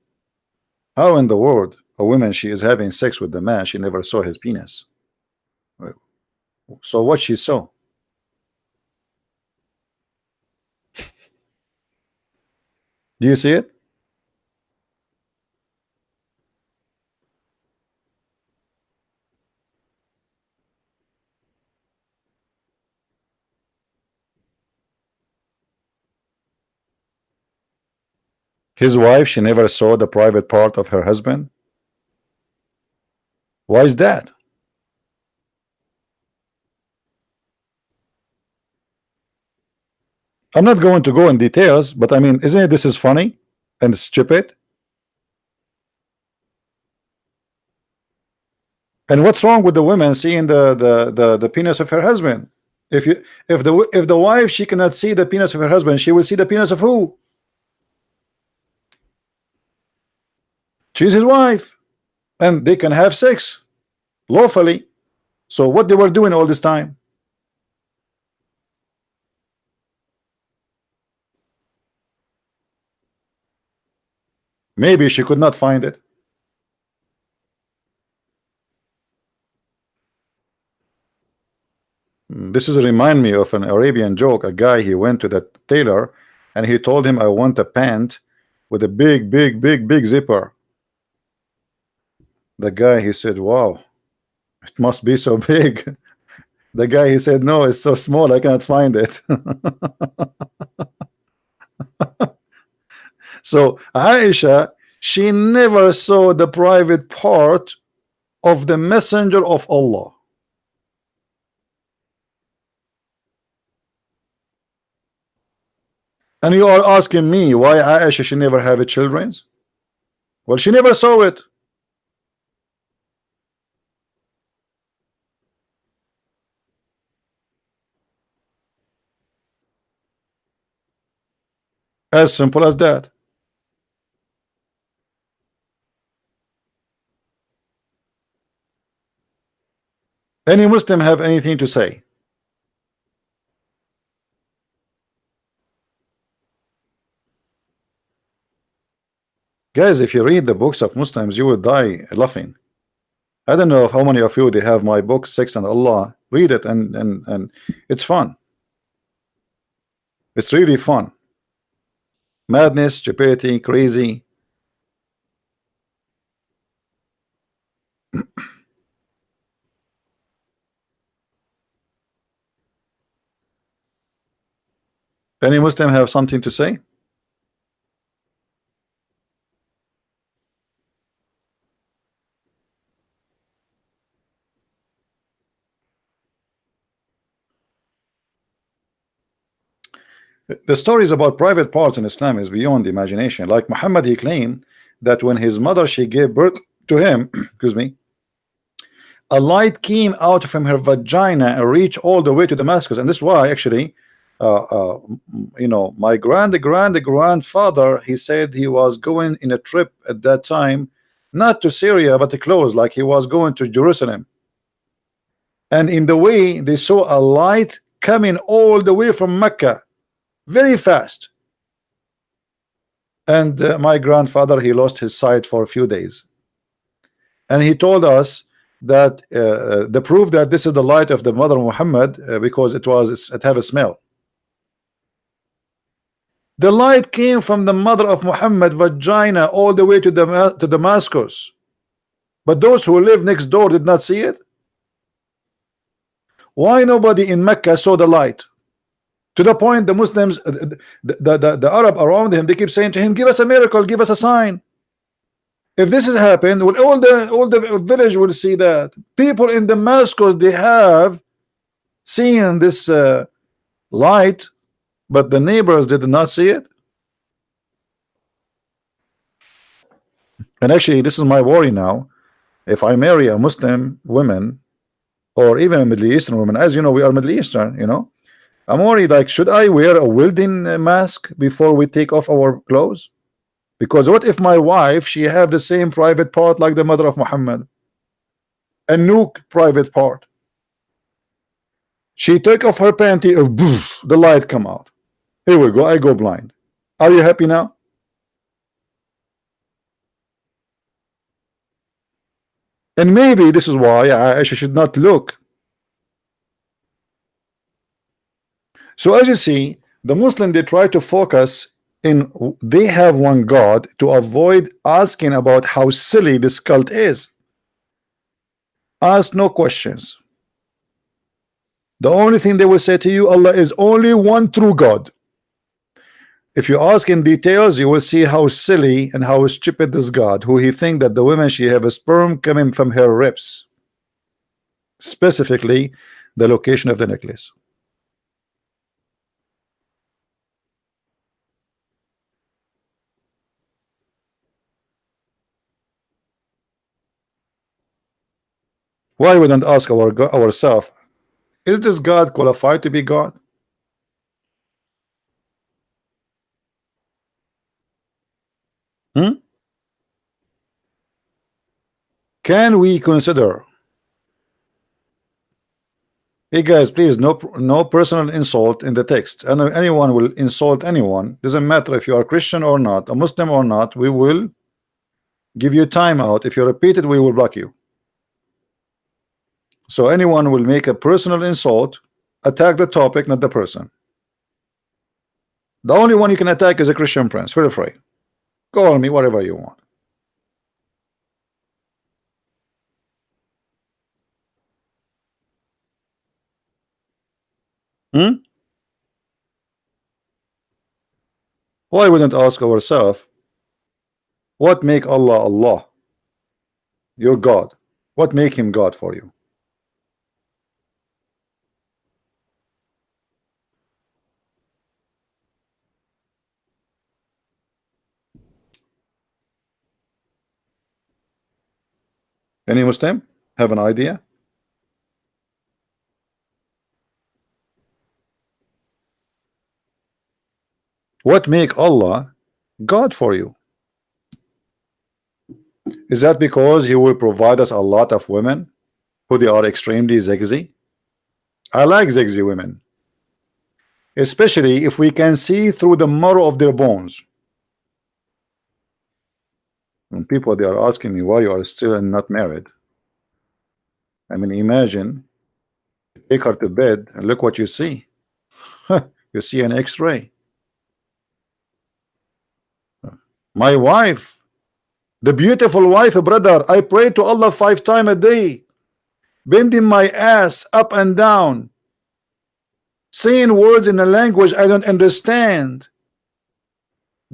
How in the world a woman she is having sex with the man she never saw his penis? So what she saw? Do you see it? His wife she never saw the private part of her husband. Why is that? I'm not going to go in details, but I mean, isn't it this is funny and stupid? And what's wrong with the woman seeing the penis of her husband? If the wife she cannot see the penis of her husband, she will see the penis of who? She's his wife, and they can have sex lawfully. So what they were doing all this time? Maybe she could not find it. This is remind me of an Arabian joke. A guy he went to the tailor and he told him I want a pant with a big zipper. The guy he said, wow, it must be so big. The guy he said, no, it's so small I cannot find it. So Aisha, she never saw the private part of the messenger of Allah. And you are asking me why Aisha she never have a children? Well, she never saw it. As simple as that. Any Muslim have anything to say? Guys, if you read the books of Muslims, you will die laughing. I don't know how many of you they have my book Sex and Allah. Read it and it's fun. It's really fun. Madness, stupidity, crazy. Any Muslim have something to say? The stories about private parts in Islam is beyond imagination. Like Muhammad, he claimed that when his mother she gave birth to him, excuse me, a light came out from her vagina and reached all the way to Damascus. And this is why actually, you know, my grandfather, he said he was going in a trip at that time, not to Syria but to close, like he was going to Jerusalem. And in the way they saw a light coming all the way from Mecca very fast. And my grandfather he lost his sight for a few days, and he told us that the proof that this is the light of the mother Muhammad because it have a smell. The light came from the mother of Muhammad vagina all the way to Damascus, but those who live next door did not see it. Why nobody in Mecca saw the light? To the point the Muslims, the Arab around him, they keep saying to him, give us a miracle, give us a sign. If this has happened, well, all the village will see that. People in Damascus, they have seen this light, but the neighbors did not see it. And actually, this is my worry now. If I marry a Muslim woman or even a Middle Eastern woman, as you know, we are Middle Eastern, I'm worried, like, should I wear a welding mask before we take off our clothes? Because what if my wife, she have the same private part like the mother of Muhammad, a nuke private part? She take off her panty, the light come out. Here we go, I go blind. Are you happy now? And maybe this is why I should not look. So as you see, the Muslim, they try to focus in, they have one God, to avoid asking about how silly this cult is. Ask no questions. The only thing they will say to you, Allah is only one true God. If you ask in details, you will see how silly and how stupid this God, who he think that the woman, she have a sperm coming from her ribs, specifically the location of the necklace. Why we don't ask ourselves, is this God qualified to be God? Can we consider? Hey guys, please, no personal insult in the text. And anyone will insult anyone. Doesn't matter if you are Christian or not, a Muslim or not. We will give you time out. If you repeat it, we will block you. So anyone will make a personal insult, attack the topic, not the person. The only one you can attack is a Christian prince. Feel free. Call me whatever you want. Why wouldn't ask ourselves, what make Allah Allah, your God? What make him God for you? Any Muslim have an idea? What make Allah God for you? Is that because he will provide us a lot of women who they are extremely sexy? I like sexy women, especially if we can see through the marrow of their bones. When people, they are asking me why you are still not married. I mean, imagine, take her to bed and look what you see. You see an X-ray. My wife, the beautiful wife, brother, I pray to Allah 5 times a day, bending my ass up and down, saying words in a language I don't understand,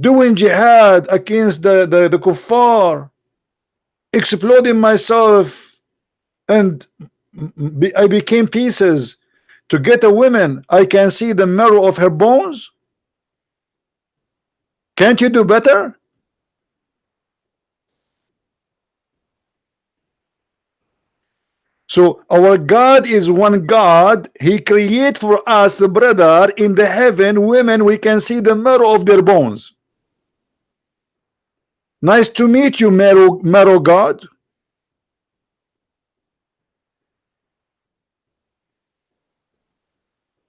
doing jihad against the kuffar, exploding myself, and I became pieces to get a woman. I can see the marrow of her bones. Can't you do better? So our God is one God. He create for us, brother, in the heaven, women, we can see the marrow of their bones. Nice to meet you, marrow God.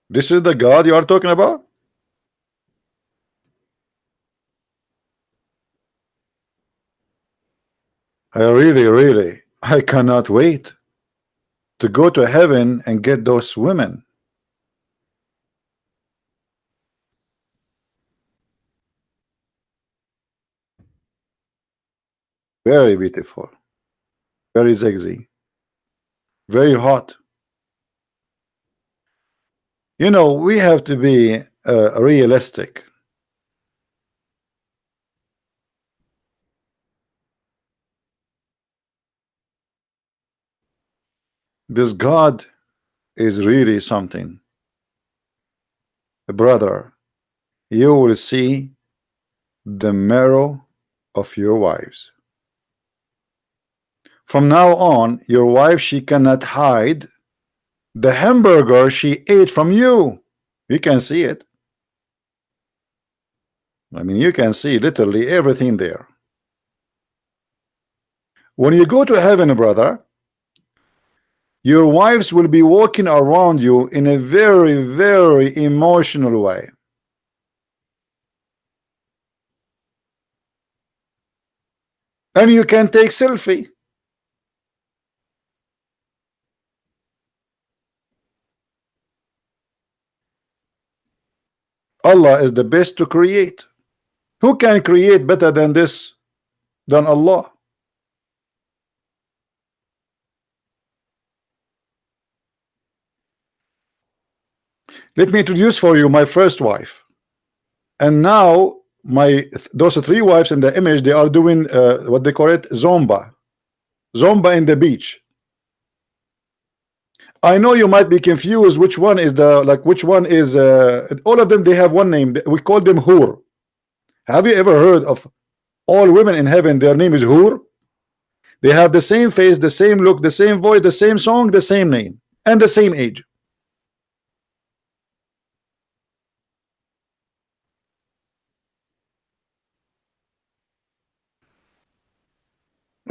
This is the God you are talking about? I cannot wait to go to heaven and get those women. Very beautiful, very sexy, very hot. You know, we have to be realistic. This God is really something. Brother, you will see the marrow of your wives. From now on, your wife, she cannot hide the hamburger she ate from you. You can see it. I mean, you can see literally everything there. When you go to heaven, brother, your wives will be walking around you in a very, very emotional way. And you can take selfie. Allah is the best to create. Who can create better than this than Allah? Let me introduce for you my first wife. And now my those three wives in the image, they are doing what they call it, zomba in the beach. I know you might be confused which one is the, like, which one is all of them, they have one name. We call them Hur. Have you ever heard of all women in heaven, their name is Hur? They have the same face, the same look, the same voice, the same song, the same name, and the same age.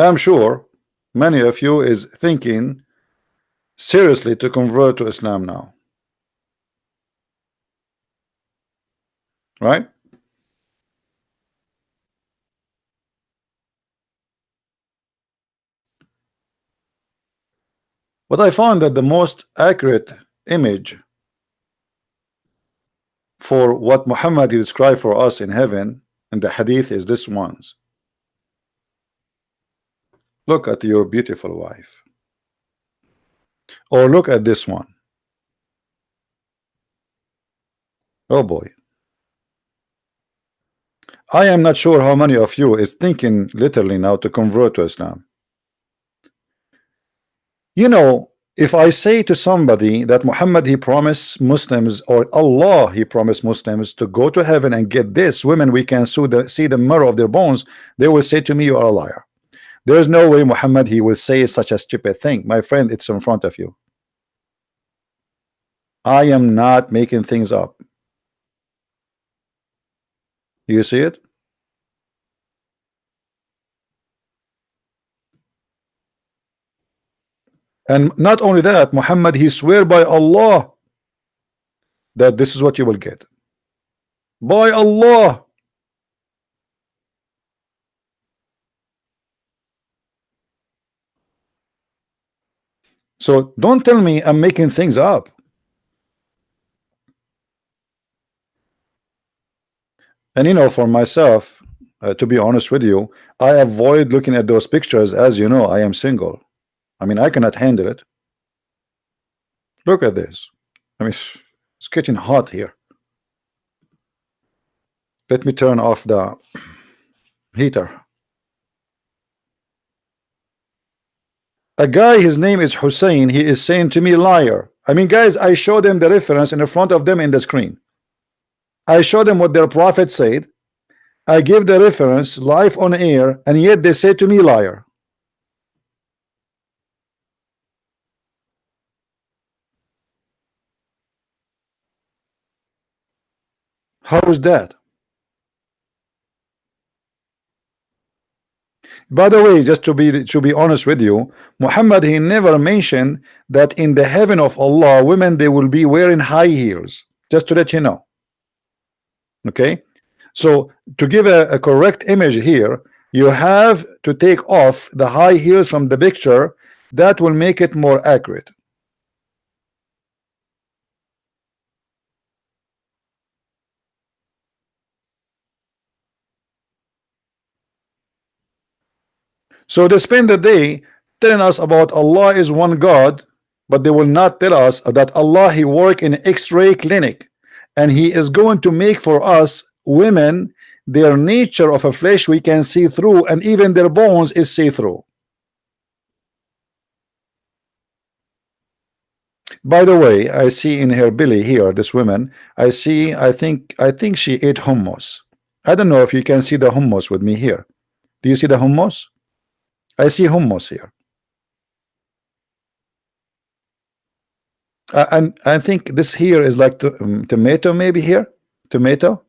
I'm sure many of you is thinking seriously to convert to Islam now, right? But I found that the most accurate image for what Muhammad described for us in heaven in the hadith is this ones. Look at your beautiful wife, or look at this one. Oh boy, I am not sure how many of you is thinking literally now to convert to Islam. You know, if I say to somebody that Muhammad, he promised Muslims, or Allah, he promised Muslims to go to heaven and get this, women we can see the marrow of their bones, they will say to me, you are a liar. There's no way Muhammad, he will say such a stupid thing. My friend, it's in front of you. I am not making things up. You see it? And not only that, Muhammad, he swear by Allah that this is what you will get. By Allah. So don't tell me I'm making things up. And you know, for myself, to be honest with you, I avoid looking at those pictures. As you know, I am single. I mean, I cannot handle it. Look at this. I mean, it's getting hot here. Let me turn off the heater. A guy, his name is Hussein, he is saying to me, liar. I mean, guys, I show them the reference in front of them in the screen. I show them what their prophet said. I give the reference live on air, and yet they say to me, liar. How is that? By the way, just to be honest with you, Muhammad, he never mentioned that in the heaven of Allah, women, they will be wearing high heels. Just to let you know. Okay, so to give a correct image here, you have to take off the high heels from the picture. That will make it more accurate. So they spend the day telling us about Allah is one God, but they will not tell us that Allah, he work in X-ray clinic, and he is going to make for us women their nature of a flesh we can see through, and even their bones is see through. By the way, I see in her belly here, this woman, I think she ate hummus. I don't know if you can see the hummus with me here. Do you see the hummus? I see hummus here. And I think this here is like tomato, maybe here. Tomato.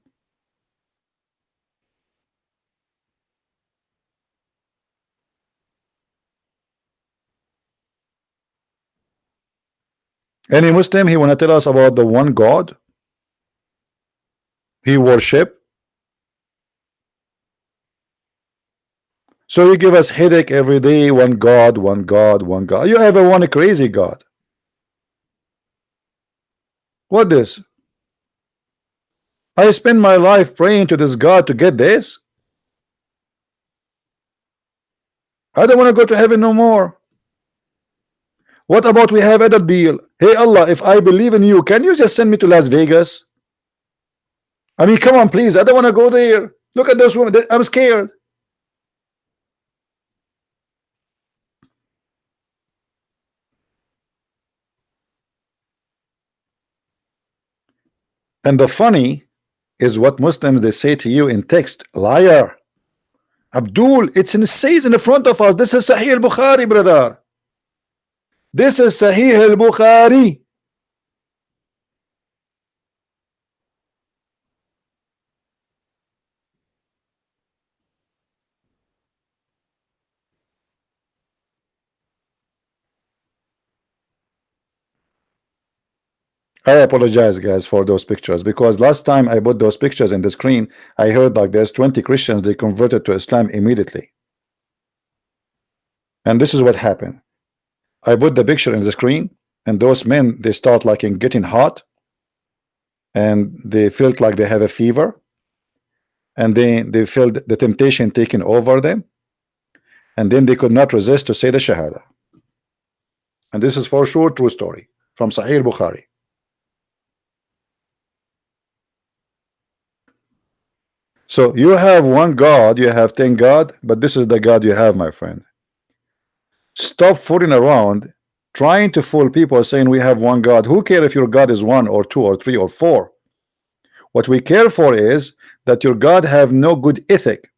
Any Muslim, he want to tell us about the one God he worship. So you give us headache every day. One God, one God, one God. You ever want a crazy God? What this? I spend my life praying to this God to get this. I don't want to go to heaven no more. What about we have other deal? Hey Allah, if I believe in you, can you just send me to Las Vegas? I mean, come on, please. I don't want to go there. Look at those women. I'm scared. And the funny is what Muslims they say to you in text, liar. Abdul, it says in the front of us. This is Sahih al-Bukhari, brother. This is Sahih al-Bukhari. I apologize, guys, for those pictures because last time I put those pictures in the screen, I heard like there's 20 Christians they converted to Islam immediately. And this is what happened. I put the picture in the screen, and those men they start like getting hot, and they felt like they have a fever, and they felt the temptation taking over them, and then they could not resist to say the Shahada. And this is for sure true story from Sahih Bukhari. So you have one God, you have 10 God, but this is the God you have, my friend. Stop fooling around trying to fool people saying we have one God. Who cares if your God is 1 or 2 or 3 or 4? What we care for is that your God have no good ethic.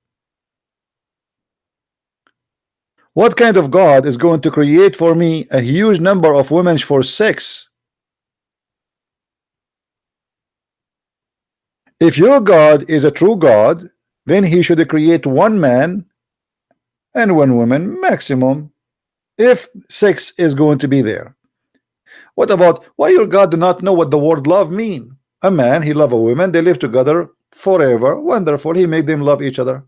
What kind of God is going to create for me a huge number of women for sex? If your God is a true God, then he should create one man and one woman maximum, if sex is going to be there. What about why your God do not know what the word love mean? A man, he love a woman, they live together forever. Wonderful, he make them love each other.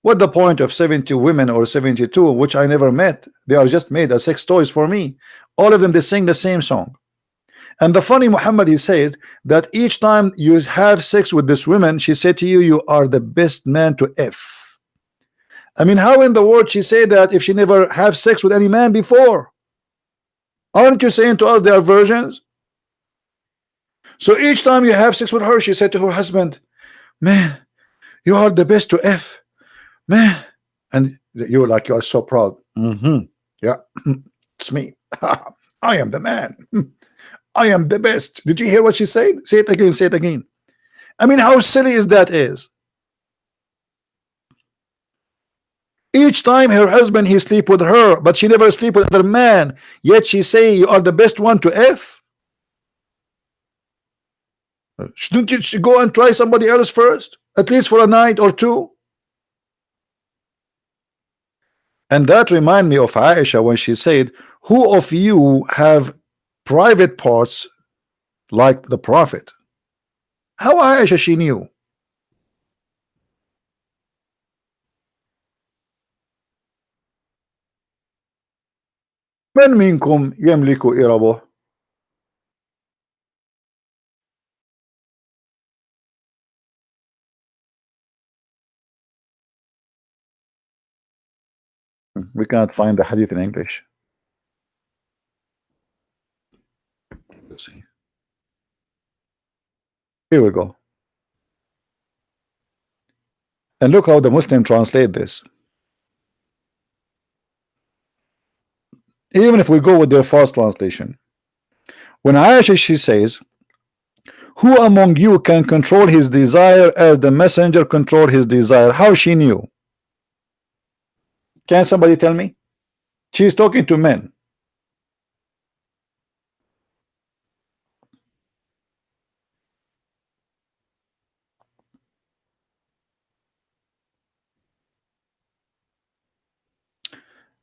What the point of 70 women or 72 which I never met? They are just made as sex toys for me. All of them they sing the same song. And the funny Muhammad, he says that each time you have sex with this woman, she said to you, you are the best man to F. I mean, how in the world she say that if she never have sex with any man before? Aren't you saying to us they are virgins? So each time you have sex with her, she said to her husband, man, you are the best to F, man. And you're like, you are so proud. Yeah, it's me. I am the man. I am the best. Did you hear what she said? Say it again, say it again. I mean, how silly is that is? Each time her husband he sleep with her, but she never sleep with other man. Yet she say you are the best one to F. Shouldn't you go and try somebody else first, at least for a night or two? And that remind me of Aisha when she said, "Who of you have private parts like the Prophet?" How Aisha she knew? من منكم يملك إربه. We cannot find the hadith in English. Let's see. Here we go. And look how the Muslim translate this. Even if we go with their false translation, when Aisha, she says, who among you can control his desire as the messenger controlled his desire? How she knew? Can somebody tell me? She's talking to men.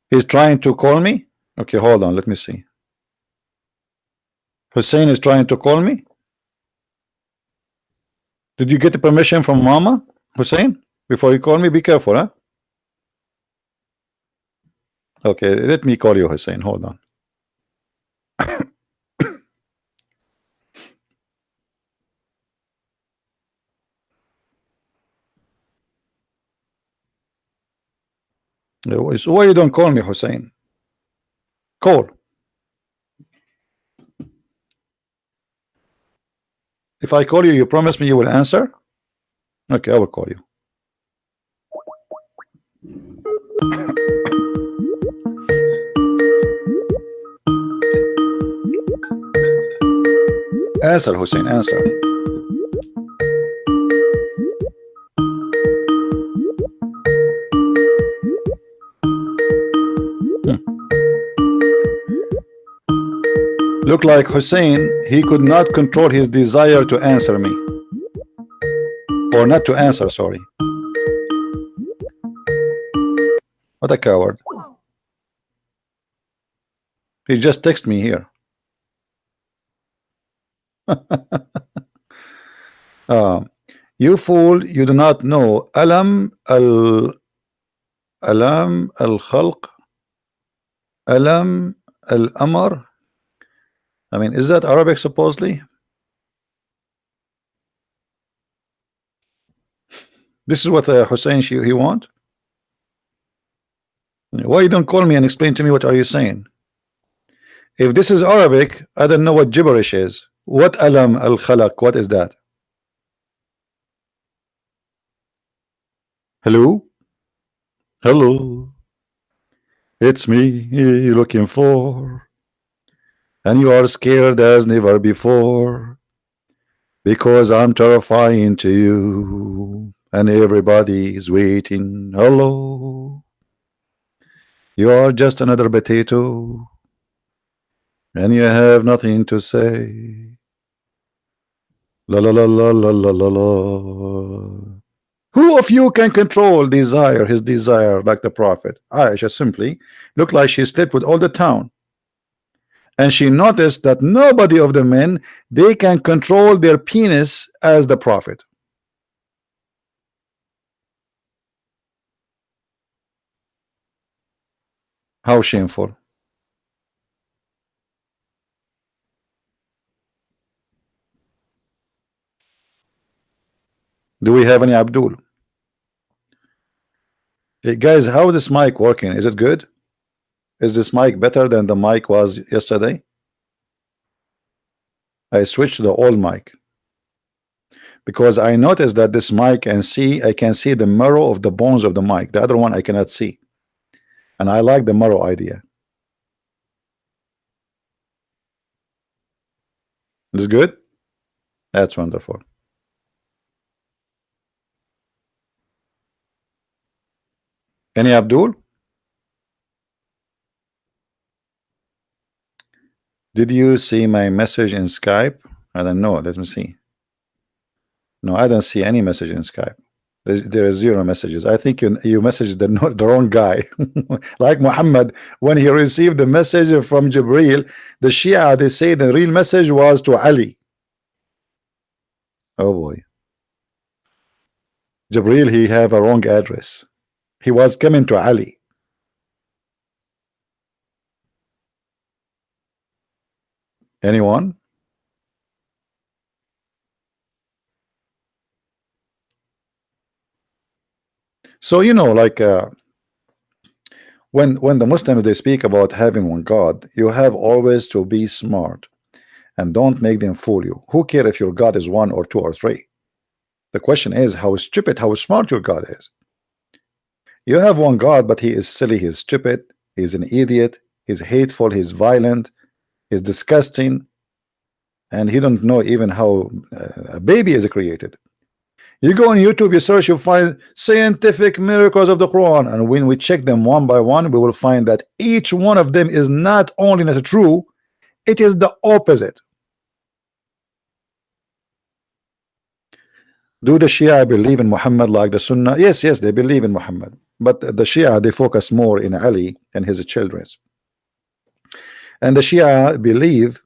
He's trying to call me. Okay, hold on, let me see. Hussein is trying to call me. Did you get the permission from Mama, Hussein, before you call me? Be careful, huh? Okay, let me call you, Hussein. Hold on. So why you don't call me, Hussein? Call. If I call you, you promise me you will answer? Okay, I will call you. Answer, Hussein, answer. Look like Hussein, he could not control his desire to answer me. Or not to answer, sorry. What a coward. He just texted me here. You fool, you do not know Alam al-Khalq, Alam al-Amr. I mean, is that Arabic supposedly? This is what Hussein he want? Why you don't call me and explain to me what are you saying? If this is Arabic, I don't know what gibberish is. What Alam al-Khalaq, what is that? Hello? Hello? It's me you're looking for, and you are scared as never before, because I'm terrifying to you, and everybody's waiting. Hello? You are just another potato, and you have nothing to say. La la la la la la la la. Who of you can control desire, his desire, like the prophet? Aisha simply looked like she slept with all the town. And she noticed that nobody of the men, they can control their penis as the prophet. How shameful. Do we have any Abdul? Hey guys, how is this mic working? Is it good? Is this mic better than the mic was yesterday? I switched to the old mic because I noticed that this mic I can see the marrow of the bones of the mic. The other one I cannot see, and I like the marrow idea. Is good? That's wonderful. Any Abdul? Did you see my message in Skype? I don't know. Let me see. No, I don't see any message in Skype. There is zero messages. I think you messaged the wrong guy. Like Muhammad, when he received the message from Jibril, the Shia, they say the real message was to Ali. Oh boy. Jibril, he have a wrong address. He was coming to Ali. Anyone? So like when the Muslims they speak about having one God, you have always to be smart and don't make them fool you. Who care if your God is one or two or three? The question is how stupid, how smart your God is. You have one God, but he is silly, he is stupid, he's an idiot, He's hateful, he's violent, he's disgusting, and he don't know even how a baby is created. You go on YouTube, you search, you find scientific miracles of the Quran, and when we check them one by one, we will find that each one of them is not only not true, it is the opposite. Do the Shia believe in Muhammad like the Sunnah? Yes, yes, they believe in Muhammad, but the Shia, they focus more in Ali and his children. And the Shia believe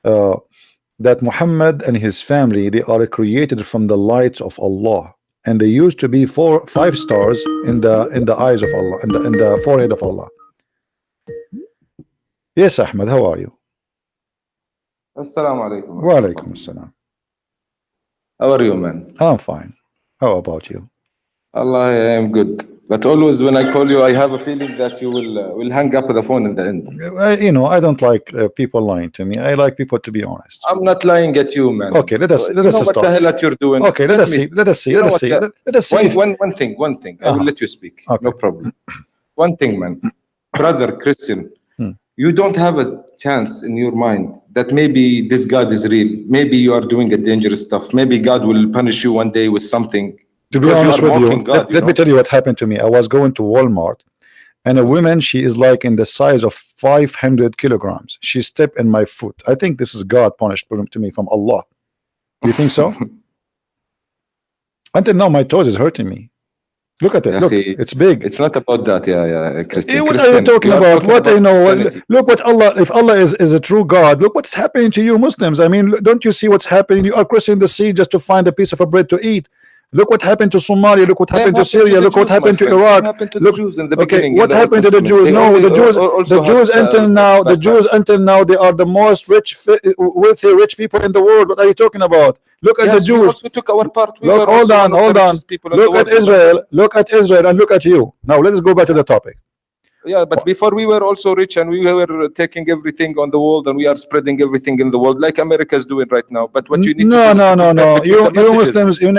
that Muhammad and his family, they are created from the lights of Allah, and they used to be 4 5 stars in the eyes of Allah, in the forehead of Allah. Yes, Ahmed, how are you? Assalamu alaikum. Wa alaikum assalam. How are you, man? I'm fine. How about you? Allah, I am good. But always when I call you, I have a feeling that you will hang up the phone in the end. You know, I don't like people lying to me. I like people to be honest. I'm not lying at you, man. Okay, let us know stop. what the hell that you're doing. Okay, let us see. Let us see. Let us see. Let us see. One thing. I will let you speak. Okay. No problem. One thing, man. Brother Christian, you don't have a chance in your mind that maybe this God is real. Maybe you are doing a dangerous stuff. Maybe God will punish you one day with something. To be honest with you, let me tell you what happened to me. I was going to Walmart, and a woman, she is like in the size of 500 kilograms. She stepped in my foot. I think this is God punished to me from Allah. You think so? Until now, my toes is hurting me. Look at it. Look, it's big. It's not about that, Christian. What are you talking about? What I know? Look what Allah. If Allah is a true God, look what's happening to you Muslims. I mean, don't you see what's happening? You are crossing the sea just to find a piece of bread to eat. Look what happened to Somalia. Look what happened to Syria. Look what happened to Iraq. What happened to the Jews in the beginning? What happened to the Jews? No, the Jews until now, the Jews until now, they are the most wealthy, rich people in the world. What are you talking about? Look at the Jews. We also took our part. Look, hold on. Look at Israel. Look at Israel and look at you. Now let's go back to the topic. Yeah, but before we were also rich and we were taking everything on the world and we are spreading everything in the world like America is doing right now. But what you need no. You Muslims, no.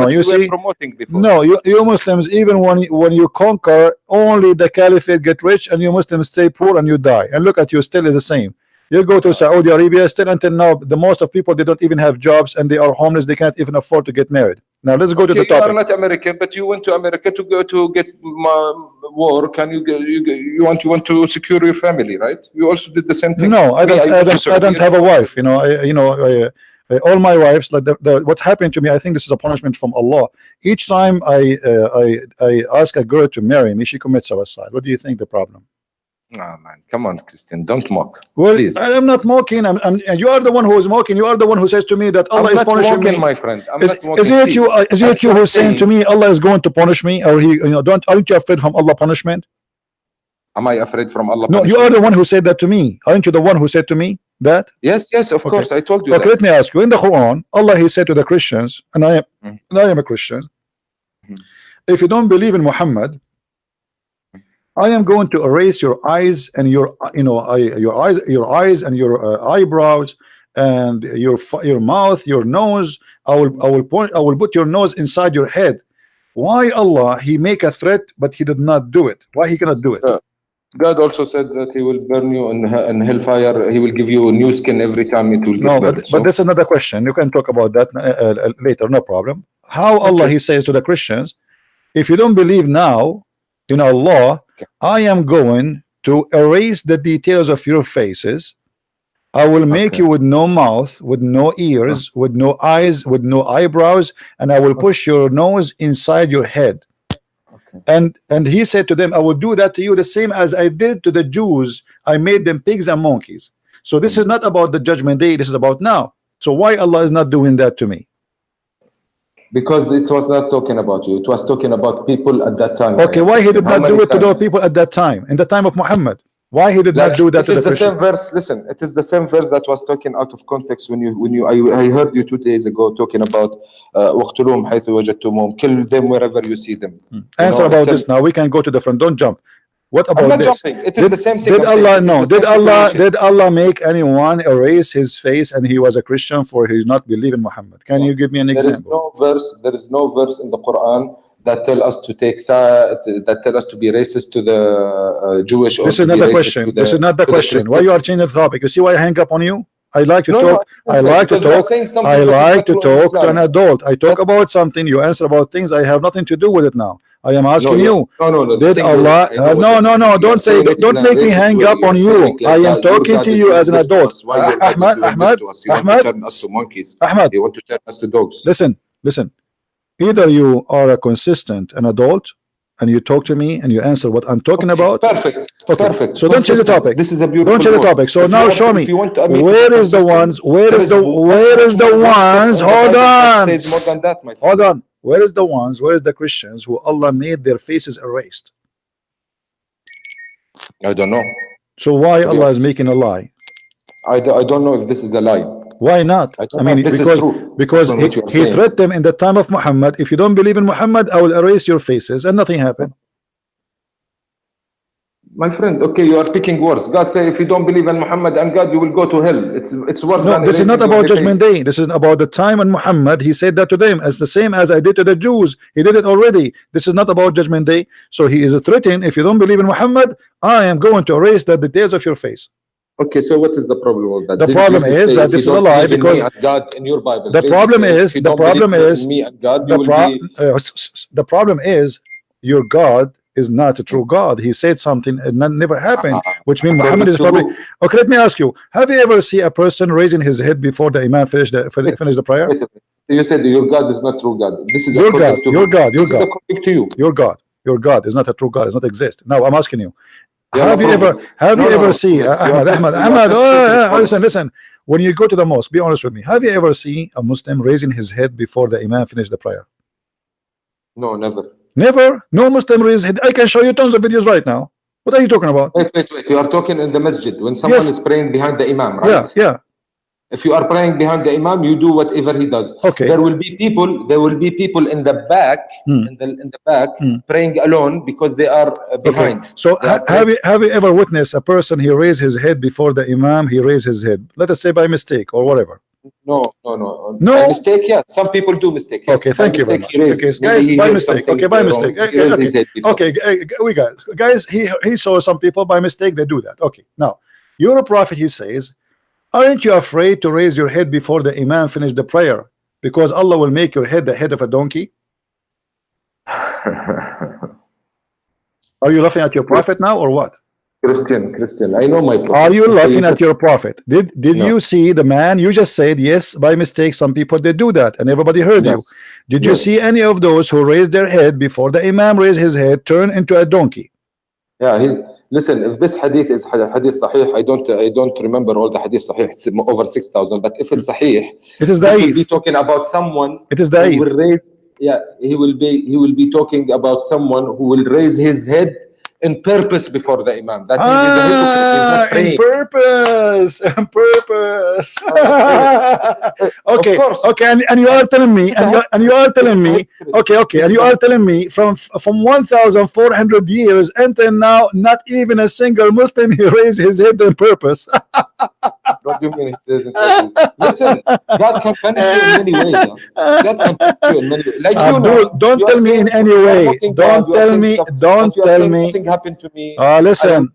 You see, promoting before. No, you Muslims, even when you conquer, only the caliphate get rich and you Muslims stay poor and you die. And look at you, still is the same. You go to Saudi Arabia, still until now, the most of people, they don't even have jobs and they are homeless. They can't even afford to get married. Now let's go to the topic. You are not American, but you went to America to go to get work, and you want to secure your family, right? You also did the same thing. No, I don't have a wife. You know, all my wives, like what happened to me, I think this is a punishment from Allah. Each time I ask a girl to marry me, she commits suicide. What do you think the problem? Oh man, come on, Christian, don't mock. Well, please. I am not mocking. And you are the one who is mocking. You are the one who says to me that Allah is punishing me. My friend, Is it you who's saying to me Allah is going to punish me, or aren't you afraid from Allah punishment? Am I afraid from Allah? No, you are the one who said that to me. Aren't you the one who said to me that? Yes, of course, I told you. Okay, let me ask you. In the Quran, Allah, He said to the Christians, and I am a Christian. If you don't believe in Muhammad, I am going to erase your eyes and your eyes and your eyebrows and your mouth, your nose. I will put your nose inside your head. Why Allah He make a threat but He did not do it? Why He cannot do it? God also said that He will burn you in hellfire. He will give you a new skin every time it will get burned. But that's another question. You can talk about that later, no problem. How Allah He says to the Christians, if you don't believe now in Allah, I am going to erase the details of your faces. I will make you with no mouth, with no ears, with no eyes, with no eyebrows, and I will push your nose inside your head. And He said to them, I will do that to you the same as I did to the Jews. I made them pigs and monkeys. So this is not about the judgment day, this is about now. So why Allah is not doing that to me? Because it was not talking about you, it was talking about people at that time. Okay, why He did not do it to those people at that time, in the time of Muhammad? Why He did not do that to the Christians? Same verse. Listen, it is the same verse that was talking out of context I heard you 2 days ago talking about وَاقْتُلُوهُمْ حَيْثُ وَجَدْتُمُوهُمْ, kill them wherever you see them. Answer about this now. We can go to the front. Don't jump. What about I'm not this? Jumping. It is the same thing. Did Allah make anyone erase his face and he was a Christian for he not believe in Muhammad? Can you give me an example? There is no verse in the Quran that tell us to take that tell us to be racist to the Jewish. Or this is not the question. This is not the question. Why you are changing the topic? You see why I hang up on you? I like to talk. I like to talk. I like to talk to an adult. I talk about something. You answer about things. I have nothing to do with it now. I am asking you. No. Did Allah? No. Don't say. Don't make me hang up on you. I am talking to you as an adult. Ahmad. Turn us to monkeys. You want to turn us to dogs. Listen. Either you are a consistent an adult, and you talk to me and you answer what I'm talking about. Perfect. Okay. Perfect. So don't change the topic. This is a beautiful. Don't change the topic. So now show me where is the ones. Where is the ones? Hold on. Says more than that, my friend. Hold on. Where is the ones? Where is the Christians who Allah made their faces erased? I don't know. So why Allah is making a lie? I don't know if this is a lie. Why not? I mean, because he threatened them in the time of Muhammad. If you don't believe in Muhammad, I will erase your faces, and nothing happened. My friend, okay, you are picking words. God say, if you don't believe in Muhammad and God, you will go to hell. It's worse. No, this is not about Judgment Day. This is about the time when Muhammad, he said that to them, as the same as I did to the Jews. He did it already. This is not about Judgment Day. So he is threatening, if you don't believe in Muhammad, I am going to erase the details of your face. Okay, so what is the problem with that? The problem is that this is a lie, because God in your Bible. The problem is me and God, the problem is your God is not a true God. He said something and never happened, which means Muhammad is probably. Okay, let me ask you: have you ever seen a person raising his head before the Imam finished the prayer? You said your God is not true God. This is your God. Your God. To you. Your God is not a true God. Does not exist. Now I'm asking you. Have you ever seen Ahmad? Listen. When you go to the mosque, be honest with me. Have you ever seen a Muslim raising his head before the Imam finished the prayer? No, never. Never? No Muslim raised head. I can show you tons of videos right now. What are you talking about? Wait. You are talking in the masjid when someone is praying behind the Imam, right? Yeah. If you are praying behind the Imam, you do whatever he does. Okay. There will be people in the back, in the back, praying alone because they are behind. Okay. So have you ever witnessed a person, he raised his head before the Imam, he raised his head, let us say by mistake or whatever? No. By mistake, yes. Some people do mistake. Yes. Okay, thank you very much. Okay, guys, by mistake. Okay, by mistake. Okay, we got it. Guys, he saw some people by mistake, they do that. Okay, now, you're a prophet, he says, aren't you afraid to raise your head before the Imam finish the prayer? Because Allah will make your head the head of a donkey? Are you laughing at your prophet now or what? Christian, I know my prophet. Are you laughing at your prophet? Did you see the man? You just said, yes, by mistake, some people, they do that, and everybody heard you. Did you see any of those who raised their head before the Imam raised his head, turn into a donkey? Yeah, listen, if this hadith is hadith sahih, I don't remember all the hadith sahih. It's over 6,000. But if it's sahih, it is will be talking about someone. It is who will raise. Yeah, he will be talking about someone who will raise his head in purpose before the Imam. That means he's a hypocrite. He's not praying. In purpose. Okay, and you are telling me, and you are telling me, okay, and you are telling me from 1,400 years until now, not even a single Muslim he raised his head in purpose. What do you mean? Listen, God can punish you in many ways. God can punish you in many ways. Like don't tell me in any way. Don't tell me. Nothing happened to me. Listen.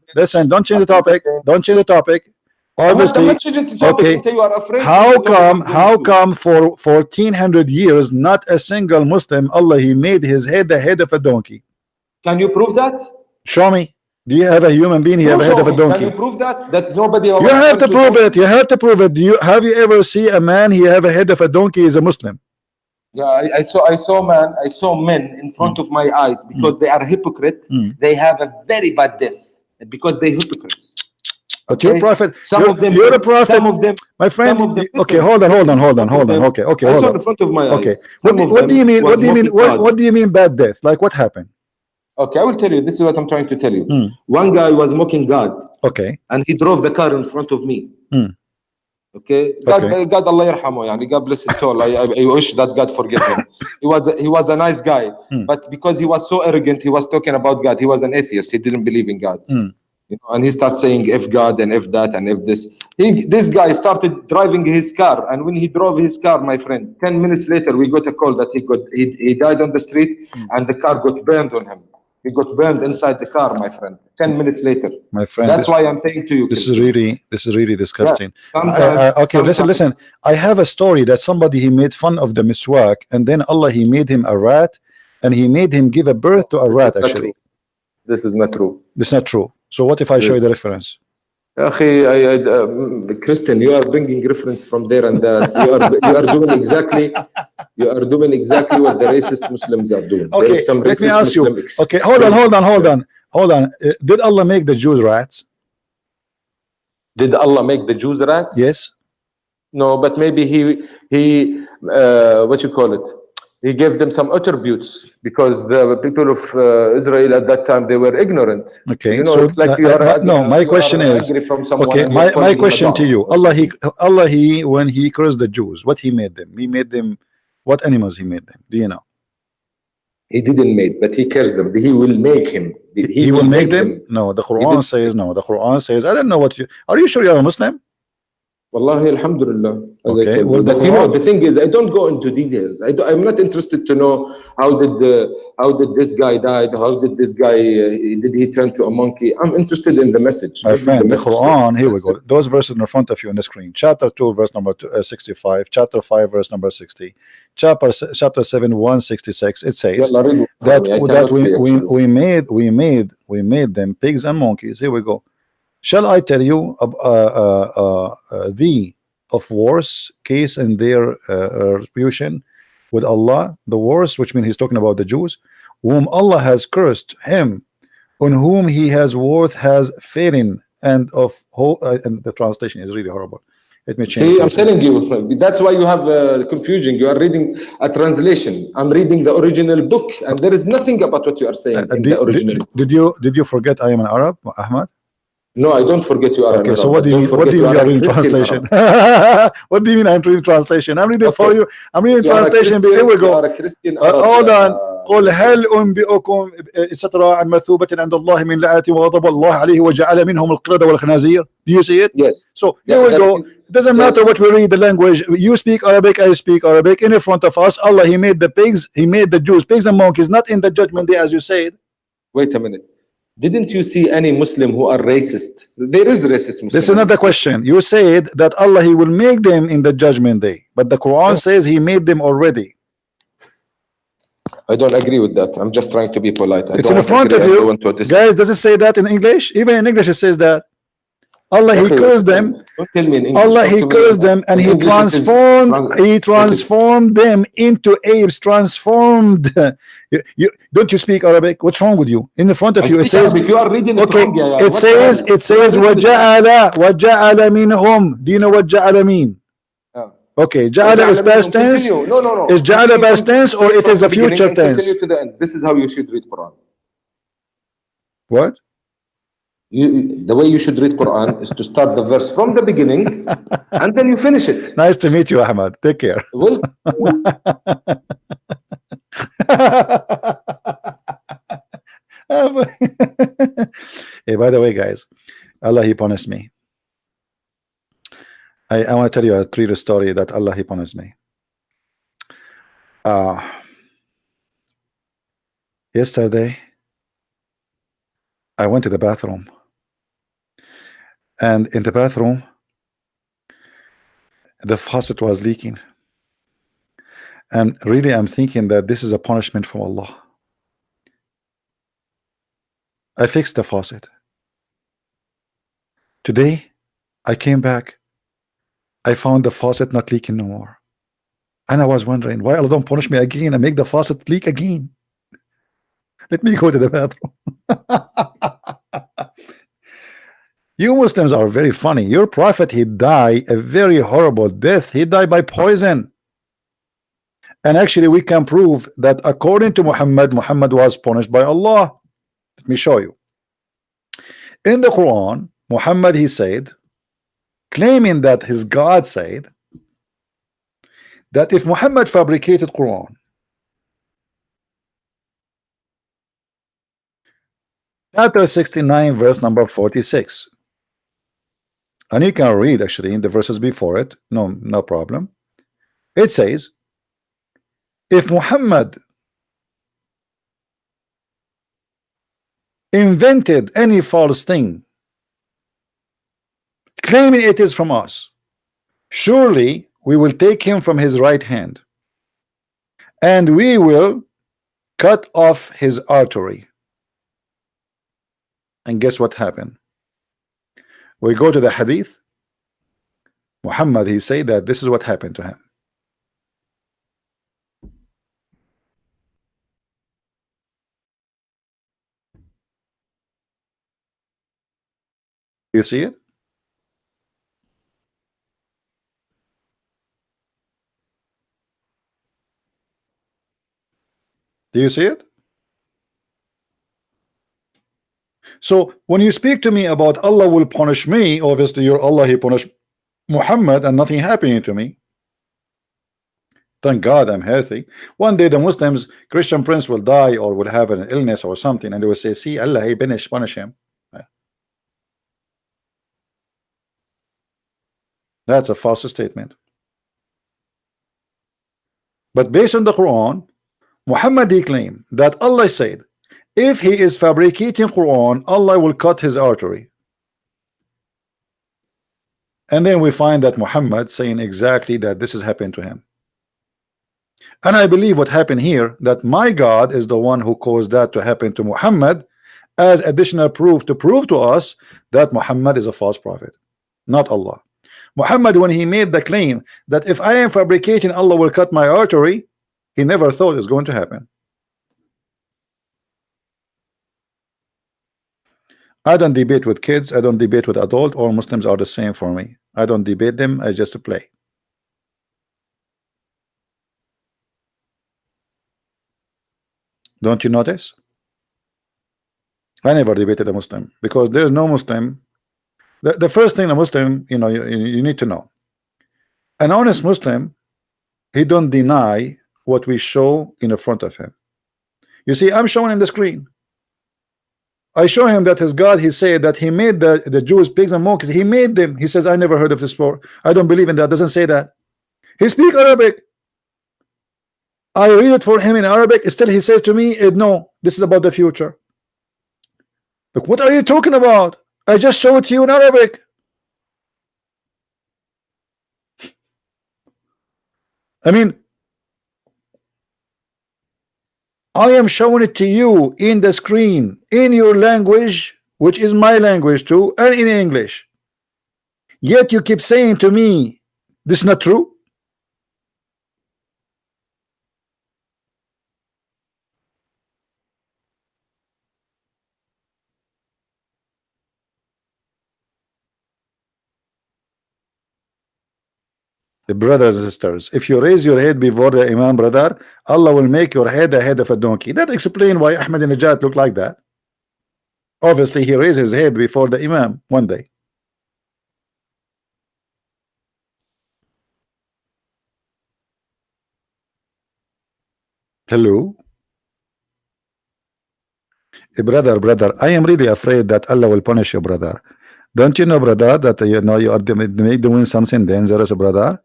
Don't change the topic. Obviously, okay. How come for 1,400 years not a single Muslim Allah he made his head the head of a donkey? Can you prove that? Show me. Do you have a human being he have a head of a donkey? Can you prove that nobody? You have to prove it. You have to prove it. Have you ever seen a man he have a head of a donkey is a Muslim? Yeah, I saw men in front of my eyes because they are hypocrite. They have a very bad death because they hypocrites. But your prophet, you're a prophet. Some of them, my friend. Okay, hold on. Okay, hold on. I saw in front of my eyes. Okay, what do you mean? What do you mean bad death? Like what happened? Okay, I will tell you. This is what I'm trying to tell you. One guy was mocking God. Okay. And he drove the car in front of me. Okay. God Allah yarhamu, yani God bless his soul. I wish that God forgive him. He was a nice guy, but because he was so arrogant, he was talking about God. He was an atheist. He didn't believe in God. You know, and he starts saying if God and if that and if this. This guy started driving his car, and when he drove his car, my friend, 10 minutes later we got a call that he died on the street, and the car got burned on him. He got burned inside the car, my friend. 10 minutes later. My friend, That's why I'm saying to you, this Christian. is really disgusting. Sometimes, Okay, listen. I have a story that somebody, he made fun of the miswak, and then Allah, he made him a rat, and he made him give a birth to a rat. Actually, this is not true. This is not true. So what if I show you the reference? Christian, you are bringing reference from there and that. You are doing exactly what the racist Muslims are doing. Okay, let me ask you. Okay, hold on. Did Allah make the Jews rats? Did Allah make the Jews rats? Yes. No, but maybe he what you call it? He gave them some attributes because the people of Israel at that time, they were ignorant. Okay, you know, so it's like you are. No, my question is. Okay, my question to you. Allah, he when he cursed the Jews, what he made them? He made them. What animals he made them? Do you know? He didn't make, but he cursed them. He will make him. He will make them? No, the Quran says no. The Quran says, I don't know what you. Are you sure you are a Muslim? Wallahi, alhamdulillah. Okay, well, but you know, the thing is, I don't go into details. I'm not interested to know how did this guy died? How did this guy did he turn to a monkey? I'm interested in the message. My friend, the Quran. Here we go. Those verses in front of you on the screen. Chapter 2, verse number 65. Chapter 5, verse number 60. Chapter 7, 166. It says that we made them pigs and monkeys. Here we go. Shall I tell you the of worse case in their retribution with Allah, the worst, which means he's talking about the Jews, whom Allah has cursed, him on whom he has worth has failing, and of and the translation is really horrible. Let me change. See, I'm telling you, that's why you have confusion. You are reading a translation. I'm reading the original book, and there is nothing about what you are saying in the original book. Did you forget I am an Arab, Ahmad? No, I don't forget you are. Okay, so what do you mean? What do you mean you are reading translation? What do you mean I'm reading translation? I'm reading for you. I'm reading translation. Here we go. Hold on. قل هل أنبئكم etc. عن مثوبة عند الله من لعنة وغضب الله عليه وجعل منهم القردة والخنازير. Do you see it? Yes. So here we go. It doesn't matter what we read the language. You speak Arabic, I speak Arabic. In front of us, Allah, he made the pigs, he made the Jews, pigs and monkeys, not in the judgment day as you said. Wait a minute. Didn't you see any Muslim who are racist? There is racist Muslims. This is not the question. You said that Allah, he will make them in the judgment day, but the Quran says he made them already. I don't agree with that. I'm just trying to be polite. It's in front of you. Guys, does it say that in English? Even in English it says that. Allah, he cursed them. Don't tell me in English. Allah, he cursed them, and he transformed them into apes. Transformed. Don't you speak Arabic? What's wrong with you? In the front of you, it says. You are reading it okay. It says. وَجَعَلَ مِنْهُمْ. Do you know what جَعَلَ mean? Okay, ja'ala is past tense. No. Is ja'ala past tense or it is a future tense? Continue to the end. This is how you should read Quran. What? The way you should read Quran is to start the verse from the beginning and then you finish it. Nice to meet you, Ahmad. Take care. Well, hey, by the way, guys, Allah, he punished me. I want to tell you a true story that Allah, he punished me. Yesterday, I went to the bathroom, and in the bathroom, the faucet was leaking. And really, I'm thinking that this is a punishment from Allah. I fixed the faucet. Today, I came back. I found the faucet not leaking no more. And I was wondering, why Allah don't punish me again and make the faucet leak again? Let me go to the bathroom. You Muslims are very funny. Your prophet, he died a very horrible death. He died by poison. And actually, we can prove that according to Muhammad, Muhammad was punished by Allah. Let me show you. In the Quran, Muhammad, he said, claiming that his God said that if Muhammad fabricated Quran, Chapter 69, verse number 46. And you can read actually in the verses before it, no problem. It says, if Muhammad invented any false thing, claiming it is from us, surely we will take him from his right hand, and we will cut off his artery. And guess what happened? We go to the hadith. Muhammad, he said that this is what happened to him. You see it? Do you see it? So when you speak to me about Allah will punish me, obviously your Allah, he punished Muhammad and nothing happening to me. Thank God I'm healthy. One day the Muslims, Christian prince will die or will have an illness or something, and they will say, see, Allah, he punish him. That's a false statement. But based on the Quran, Muhammad claimed that Allah said, if he is fabricating Quran, Allah will cut his artery. And then we find that Muhammad saying exactly that this has happened to him. And I believe what happened here, that my God is the one who caused that to happen to Muhammad as additional proof to prove to us that Muhammad is a false prophet, not Allah. Muhammad, when he made the claim that if I am fabricating, Allah will cut my artery, he never thought it's going to happen. I don't debate with kids, I don't debate with adults. All Muslims are the same for me. I don't debate them, I just play. Don't you notice? I never debated a Muslim because there's no Muslim. The first thing a Muslim, you need to know, an honest Muslim, he don't deny what we show in the front of him. You see, I'm showing him the screen. I show him that his God, he said that he made the Jews pigs and monkeys. He made them. He says, I never heard of this before. I don't believe in that. Doesn't say that. He speaks Arabic. I read it for him in Arabic. Still he says to me, no, this is about the future. Look, what are you talking about? I just showed it to you in Arabic. I mean, I am showing it to you in the screen, in your language, which is my language too, and in English. Yet you keep saying to me, this is not true. The brothers and sisters, if you raise your head before the Imam, brother, Allah will make your head the head of a donkey. That explains why Ahmadinejad looked like that. Obviously, he raised his head before the Imam one day. Hello? Brother, I am really afraid that Allah will punish you, brother. Don't you know, brother, that you are doing something dangerous, brother?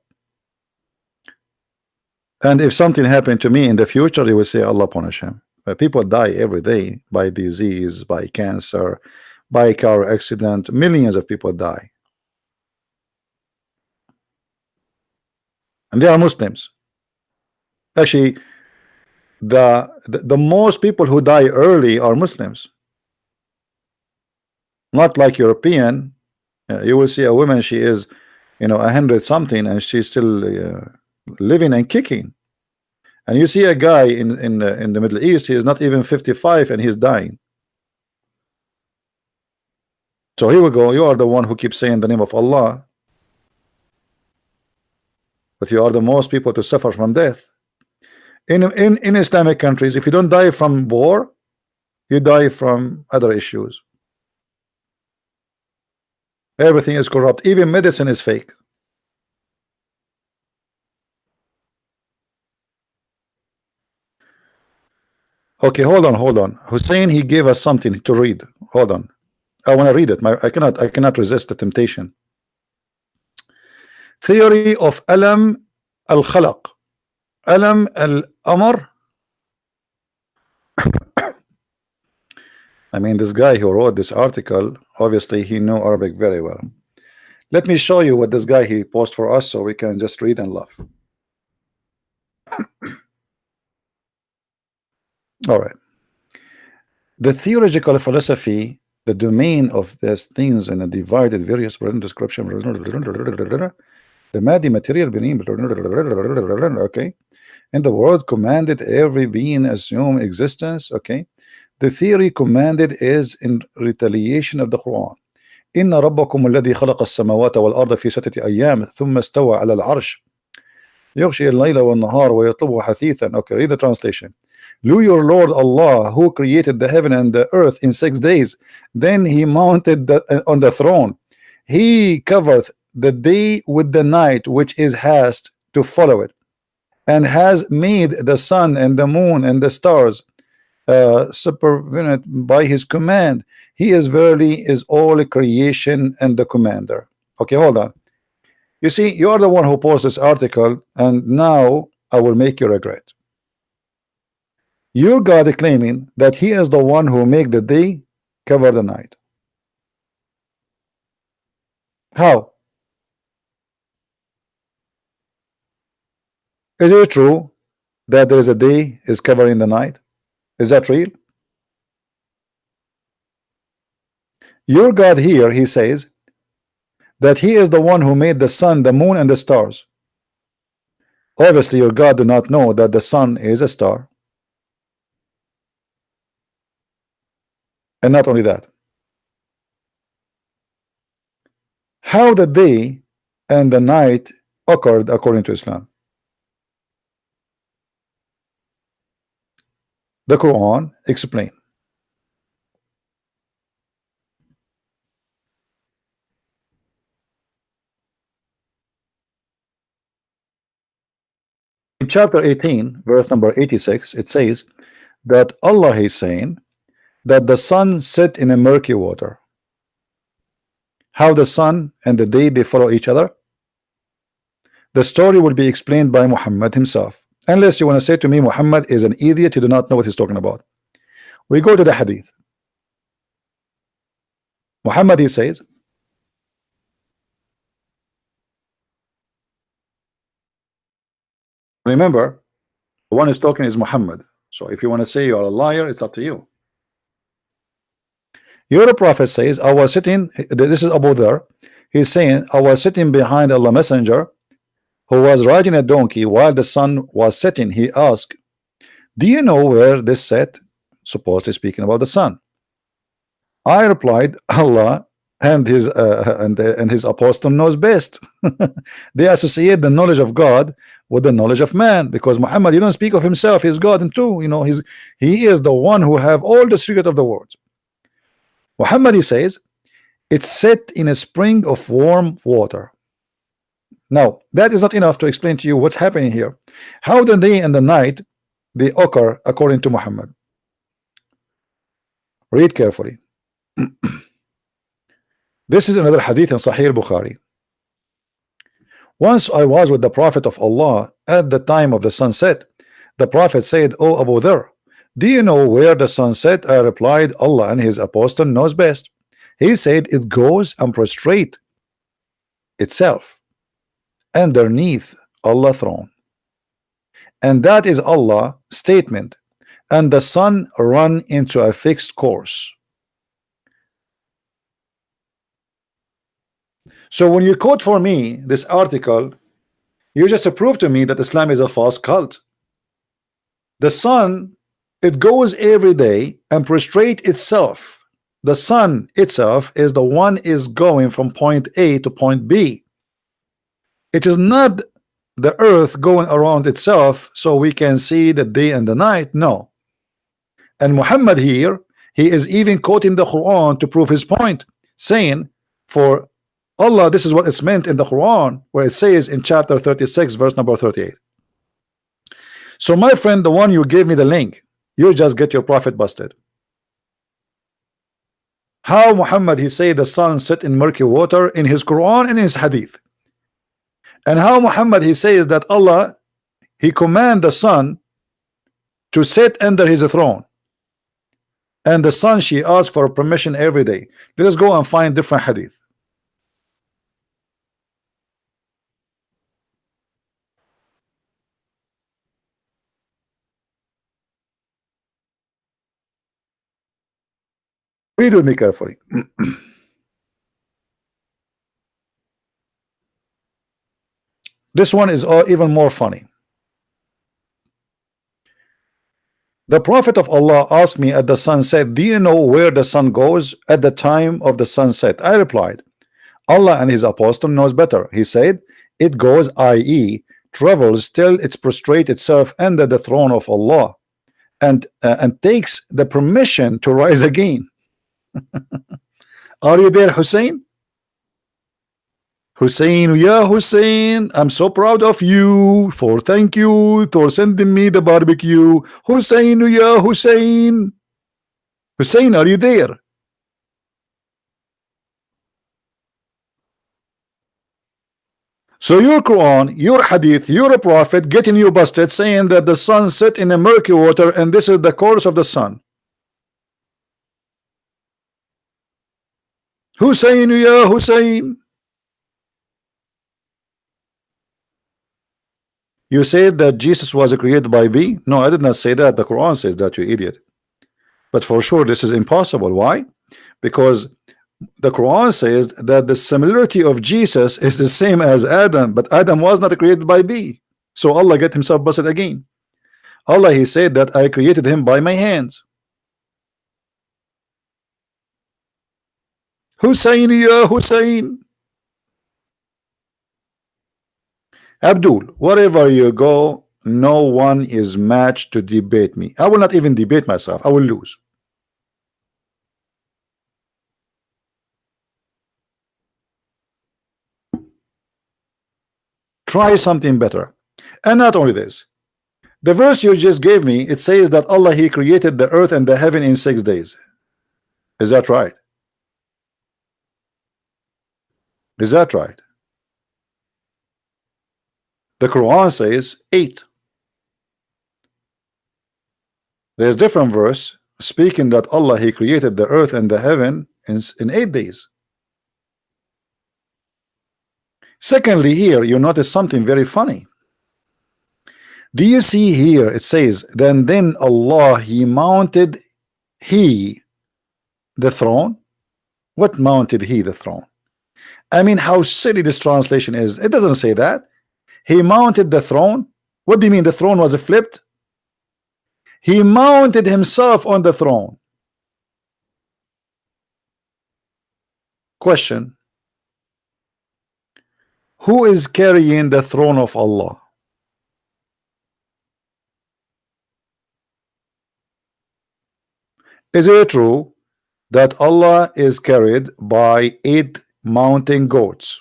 And if something happened to me in the future, you will say Allah punish him. People die every day by disease, by cancer, by car accident. Millions of people die, and they are Muslims. Actually, the most people who die early are Muslims, not like European. You will see a woman, she is 100 something and she's still living and kicking, and you see a guy in the Middle East, he is not even 55 and he's dying. So here we go, you are the one who keeps saying the name of Allah, but you are the most people to suffer from death. In Islamic countries, if you don't die from war, you die from other issues. Everything is corrupt, even medicine is fake. Okay, hold on. Hussein, he gave us something to read. Hold on. I want to read it. I cannot resist the temptation. Theory of Alam al-Khalaq. Alam al-Amr. I mean, this guy who wrote this article, obviously he knew Arabic very well. Let me show you what this guy he posted for us so we can just read and laugh. All right. The theological philosophy, the domain of these things in a divided various description, the Madi material being, okay, and the world commanded every being assume existence, okay. The theory commanded is in retaliation of the Quran. إن ربكم الذي خلق السماوات والأرض في 6 أيام ثم استوى على العرش يغشي الليل والنهار ويطلبه حثيثا. Okay, read the translation. Lo, your Lord Allah, who created the heaven and the earth in 6 days, then he mounted on the throne. He covereth the day with the night, which is hast to follow it, and has made the sun and the moon and the stars supervenient by his command. He is verily is all creation and the commander. Okay, hold on. You see, you are the one who posted this article, and now I will make you regret. Your God is claiming that he is the one who make the day cover the night. How? Is it true that there is a day is covering the night? Is that real? Your God here, he says that he is the one who made the sun, the moon, and the stars. Obviously, your God do not know that the sun is a star. And not only that, how the day and the night occurred according to Islam. The Quran explain. In chapter 18, verse number 86, it says that Allah is saying that the sun set in a murky water. How the sun and the day they follow each other? The story will be explained by Muhammad himself. Unless you want to say to me Muhammad is an idiot, you do not know what he's talking about. We go to the hadith. Muhammad, he says, remember, the one who's talking is Muhammad. So if you want to say you are a liar, it's up to you. Your prophet says, I was sitting, this is Abu Dhar, he's saying, I was sitting behind Allah Messenger who was riding a donkey while the sun was setting. He asked, do you know where this set? Supposedly speaking about the sun. I replied, Allah and his apostle knows best. They associate the knowledge of God with the knowledge of man, because Muhammad, you don't speak of himself, he's God, and too, you know, he is the one who have all the secret of the words. Muhammad, he says, it's set in a spring of warm water. Now, that is not enough to explain to you what's happening here. How the day and the night they occur according to Muhammad. Read carefully. This is another hadith in Sahih Bukhari. Once I was with the Prophet of Allah at the time of the sunset. The Prophet said, "O Abu Dhar, do you know where the sun set?" I replied, Allah and his apostle knows best. He said, it goes and prostrate itself underneath Allah's throne, and that is Allah statement, and the sun run into a fixed course. So when you quote for me this article, you just prove to me that Islam is a false cult. The sun, it goes every day and prostrate itself. The sun itself is the one is going from point A to point B. It is not the earth going around itself so we can see the day and the night. No. And Muhammad here, he is even quoting the Quran to prove his point, saying, for Allah, this is what it's meant in the Quran, where it says in chapter 36, verse number 38. So my friend, the one you gave me the link, You just get your prophet busted. How Muhammad he say the sun set in murky water in his Quran and in his hadith, and how Muhammad he says that Allah he command the sun to sit under his throne, and the sun she asks for permission every day. Let us go and find different hadith. Read with me carefully. This one is even more funny. The Prophet of Allah asked me at the sunset, do you know where the sun goes at the time of the sunset? I replied, Allah and his apostle knows better. He said, it goes, i.e. travels till it prostrates itself under the throne of Allah and takes the permission to rise again. Are you there, Hussein? Hussein, yeah, Hussein, I'm so proud of you for thank you for sending me the barbecue. Hussein, yeah, Hussein. Hussein, are you there? So your Quran, your hadith, your prophet getting you busted saying that the sun set in a murky water and this is the course of the sun. Hussein, yeah, Hussein. You said that Jesus was created by B? No, I did not say that. The Quran says that, you idiot. But for sure, this is impossible. Why? Because the Quran says that the similarity of Jesus is the same as Adam, but Adam was not created by B. So Allah get himself busted again. Allah, he said that I created him by my hands. Hussein, ya Hussein. Abdul, wherever you go, no one is matched to debate me. I will not even debate myself. I will lose. Try something better. And not only this, the verse you just gave me, it says that Allah he created the earth and the heaven in 6 days. Is that right? Is that right? The Quran says 8. There's different verse speaking that Allah he created the earth and the heaven in 8 days. Secondly, here you notice something very funny. Do you see here it says then Allah he mounted he the throne? What mounted he the throne? I mean, how silly this translation is. It doesn't say that. He mounted the throne. What do you mean the throne was flipped? He mounted himself on the throne. Question: who is carrying the throne of Allah? Is it true that Allah is carried by 8 mountain goats?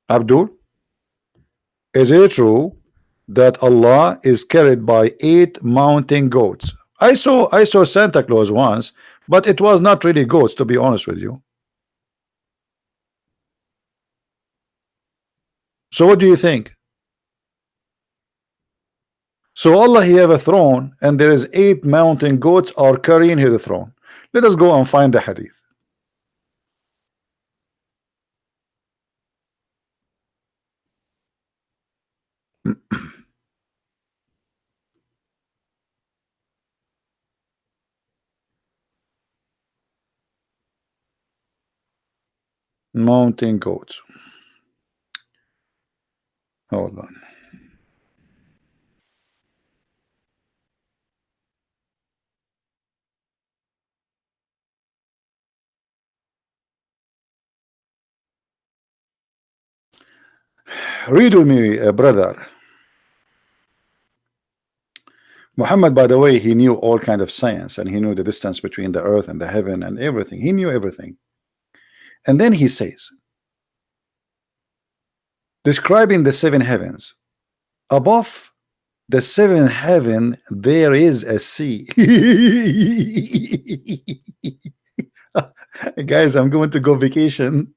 Abdul, is it true that Allah is carried by 8 mountain goats? I saw Santa Claus once, but it was not really goats, to be honest with you. So what do you think? So Allah he have a throne and there is 8 mountain goats are carrying his throne. Let us go and find the hadith. Mountain goats. Hold on. Read with me, brother. Muhammad, by the way, he knew all kind of science and he knew the distance between the earth and the heaven and everything. He knew everything. And then he says, describing the seven heavens. Above the seventh heaven there is a sea. Guys, I'm going to go vacation.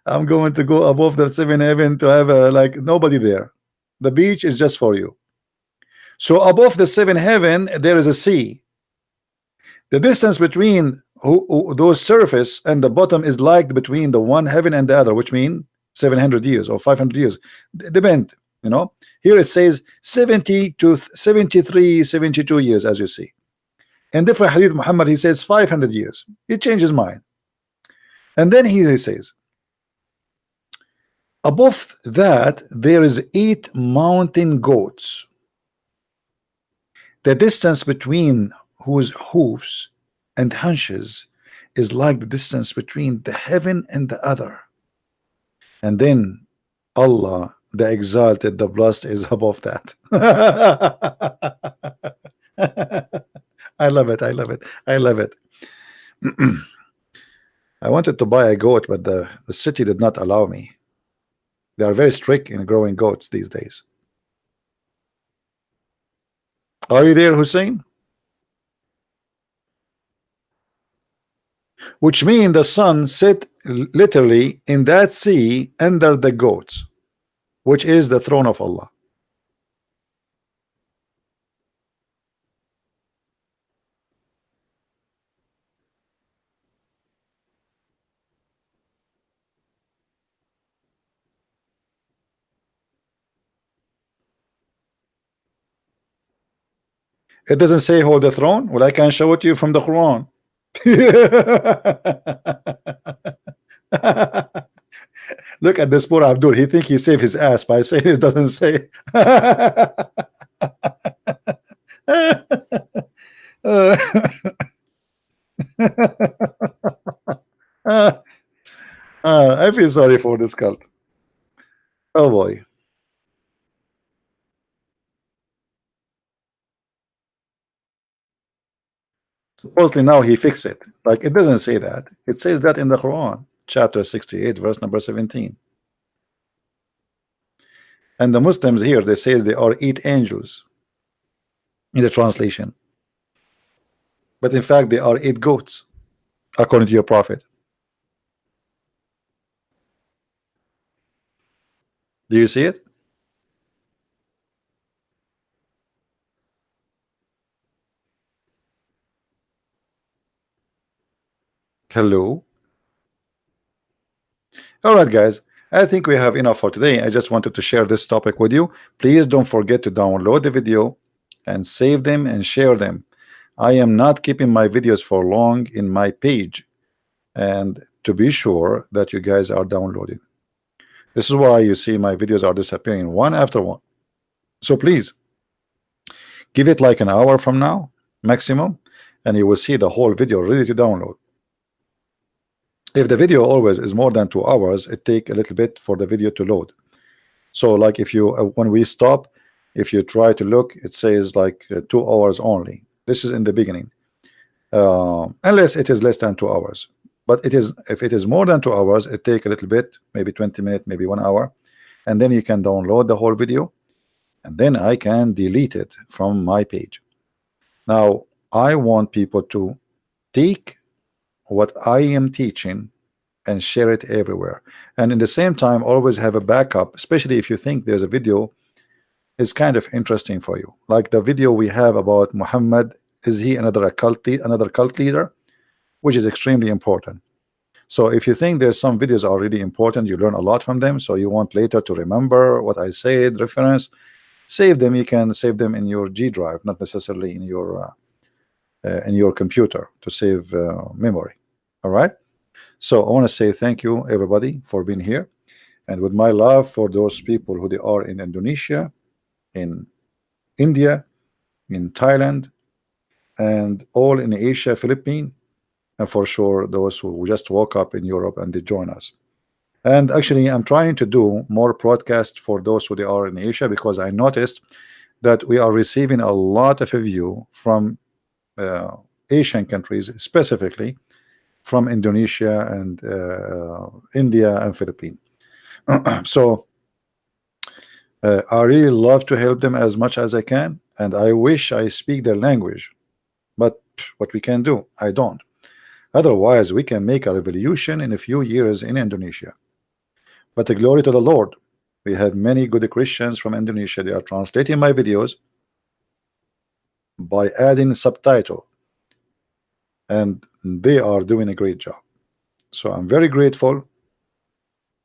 I'm going to go above the seventh heaven to have a, like, nobody there. The beach is just for you. So above the seventh heaven there is a sea. The distance between those surface and the bottom is like between the one heaven and the other, which mean 700 years or 500 years, depend, you know. Here it says 70 to 73, 72 years, as you see. In different hadith, Muhammad, he says 500 years. He changes his mind. And then he says, above that there is 8 mountain goats. The distance between whose hoofs and hunches is like the distance between the heaven and the other. And then Allah, the exalted, the blessed, is above that. I love it. I love it. I love it. I wanted to buy a goat, but the city did not allow me. They are very strict in growing goats these days. Are you there, Hussein? Which means the sun sit literally in that sea under the goats, which is the throne of Allah. It doesn't say hold the throne. Well, I can show it to you from the Quran. Look at this poor Abdul. He think he saved his ass by saying it doesn't say. I feel sorry for this cult. Oh boy. Supposedly now he fixed it. Like, it doesn't say that. It says that in the Quran, chapter 68, verse number 17. And the Muslims here, they says they are 8 angels in the translation. But in fact, they are 8 goats, according to your prophet. Do you see it? Hello. All right, guys, I think we have enough for today. I just wanted to share this topic with you. Please don't forget to download the video and save them and share them. I am not keeping my videos for long in my page, and to be sure that you guys are downloading. This is why you see my videos are disappearing one after one. So please give it like an hour from now maximum, and you will see the whole video ready to download. If the video always is more than 2 hours, it take a little bit for the video to load. So like if you when we stop, if you try to look, it says like 2 hours only. This is in the beginning, unless it is less than 2 hours. But it is, if it is more than 2 hours, it take a little bit, maybe 20 minutes, maybe 1 hour, and then you can download the whole video, and then I can delete it from my page. Now I want people to take what I am teaching and share it everywhere, and in the same time always have a backup, especially if you think there's a video is kind of interesting for you, like the video we have about Muhammad, is he another cult leader, which is extremely important. So if you think there's some videos are really important, you learn a lot from them, so you want later to remember what I said, reference, save them. You can save them in your G drive, not necessarily in your computer to save memory. All right, so I want to say thank you everybody for being here, and with my love for those people who they are in Indonesia, in India, in Thailand, and all in Asia, Philippines, and for sure those who just woke up in Europe and they join us. And actually I'm trying to do more broadcasts for those who they are in Asia, because I noticed that we are receiving a lot of view from Asian countries, specifically from Indonesia and India and Philippines. So I really love to help them as much as I can, and I wish I speak their language. But what we can do, I don't. Otherwise, we can make a revolution in a few years in Indonesia. But the glory to the Lord. We have many good Christians from Indonesia. They are translating my videos by adding subtitle, and they are doing a great job. So I'm very grateful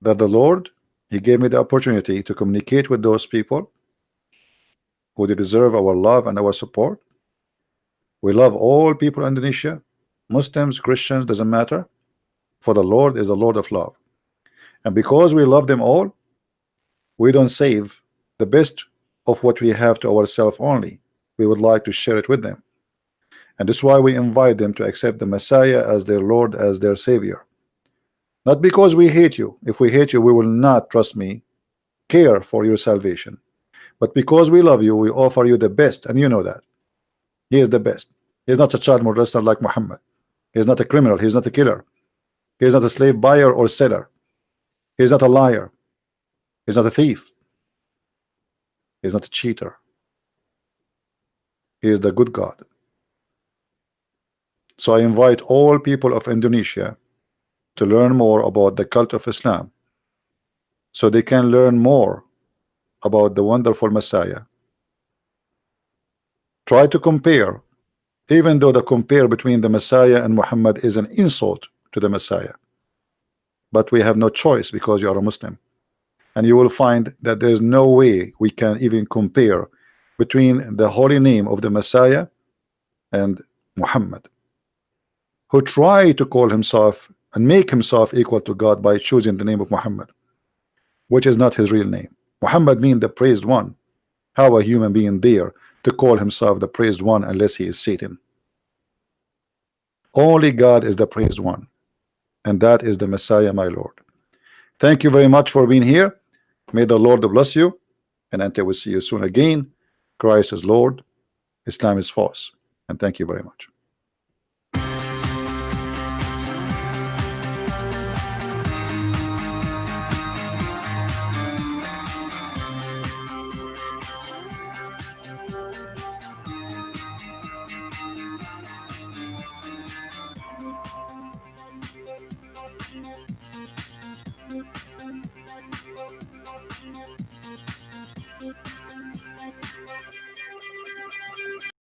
that the Lord, He gave me the opportunity to communicate with those people who they deserve our love and our support. We love all people in Indonesia, Muslims, Christians, doesn't matter, for the Lord is a Lord of love. And because we love them all, we don't save the best of what we have to ourselves only. We would like to share it with them. And that's why we invite them to accept the Messiah as their Lord, as their Savior. Not because we hate you. If we hate you, we will not, trust me, care for your salvation. But because we love you, we offer you the best, and you know that. He is the best. He is not a child molester like Muhammad. He is not a criminal. He is not a killer. He is not a slave buyer or seller. He is not a liar. He is not a thief. He is not a cheater. He is the good God. So I invite all people of Indonesia to learn more about the cult of Islam, so they can learn more about the wonderful Messiah. Try to compare, even though the compare between the Messiah and Muhammad is an insult to the Messiah. But we have no choice because you are a Muslim. And you will find that there is no way we can even compare between the holy name of the Messiah and Muhammad, who tried to call himself and make himself equal to God by choosing the name of Muhammad, which is not his real name. Muhammad means the praised one. How a human being dare to call himself the praised one unless he is Satan? Only God is the praised one, and that is the Messiah, my Lord. Thank you very much for being here. May the Lord bless you, and until we see you soon again, Christ is Lord, Islam is false, and thank you very much.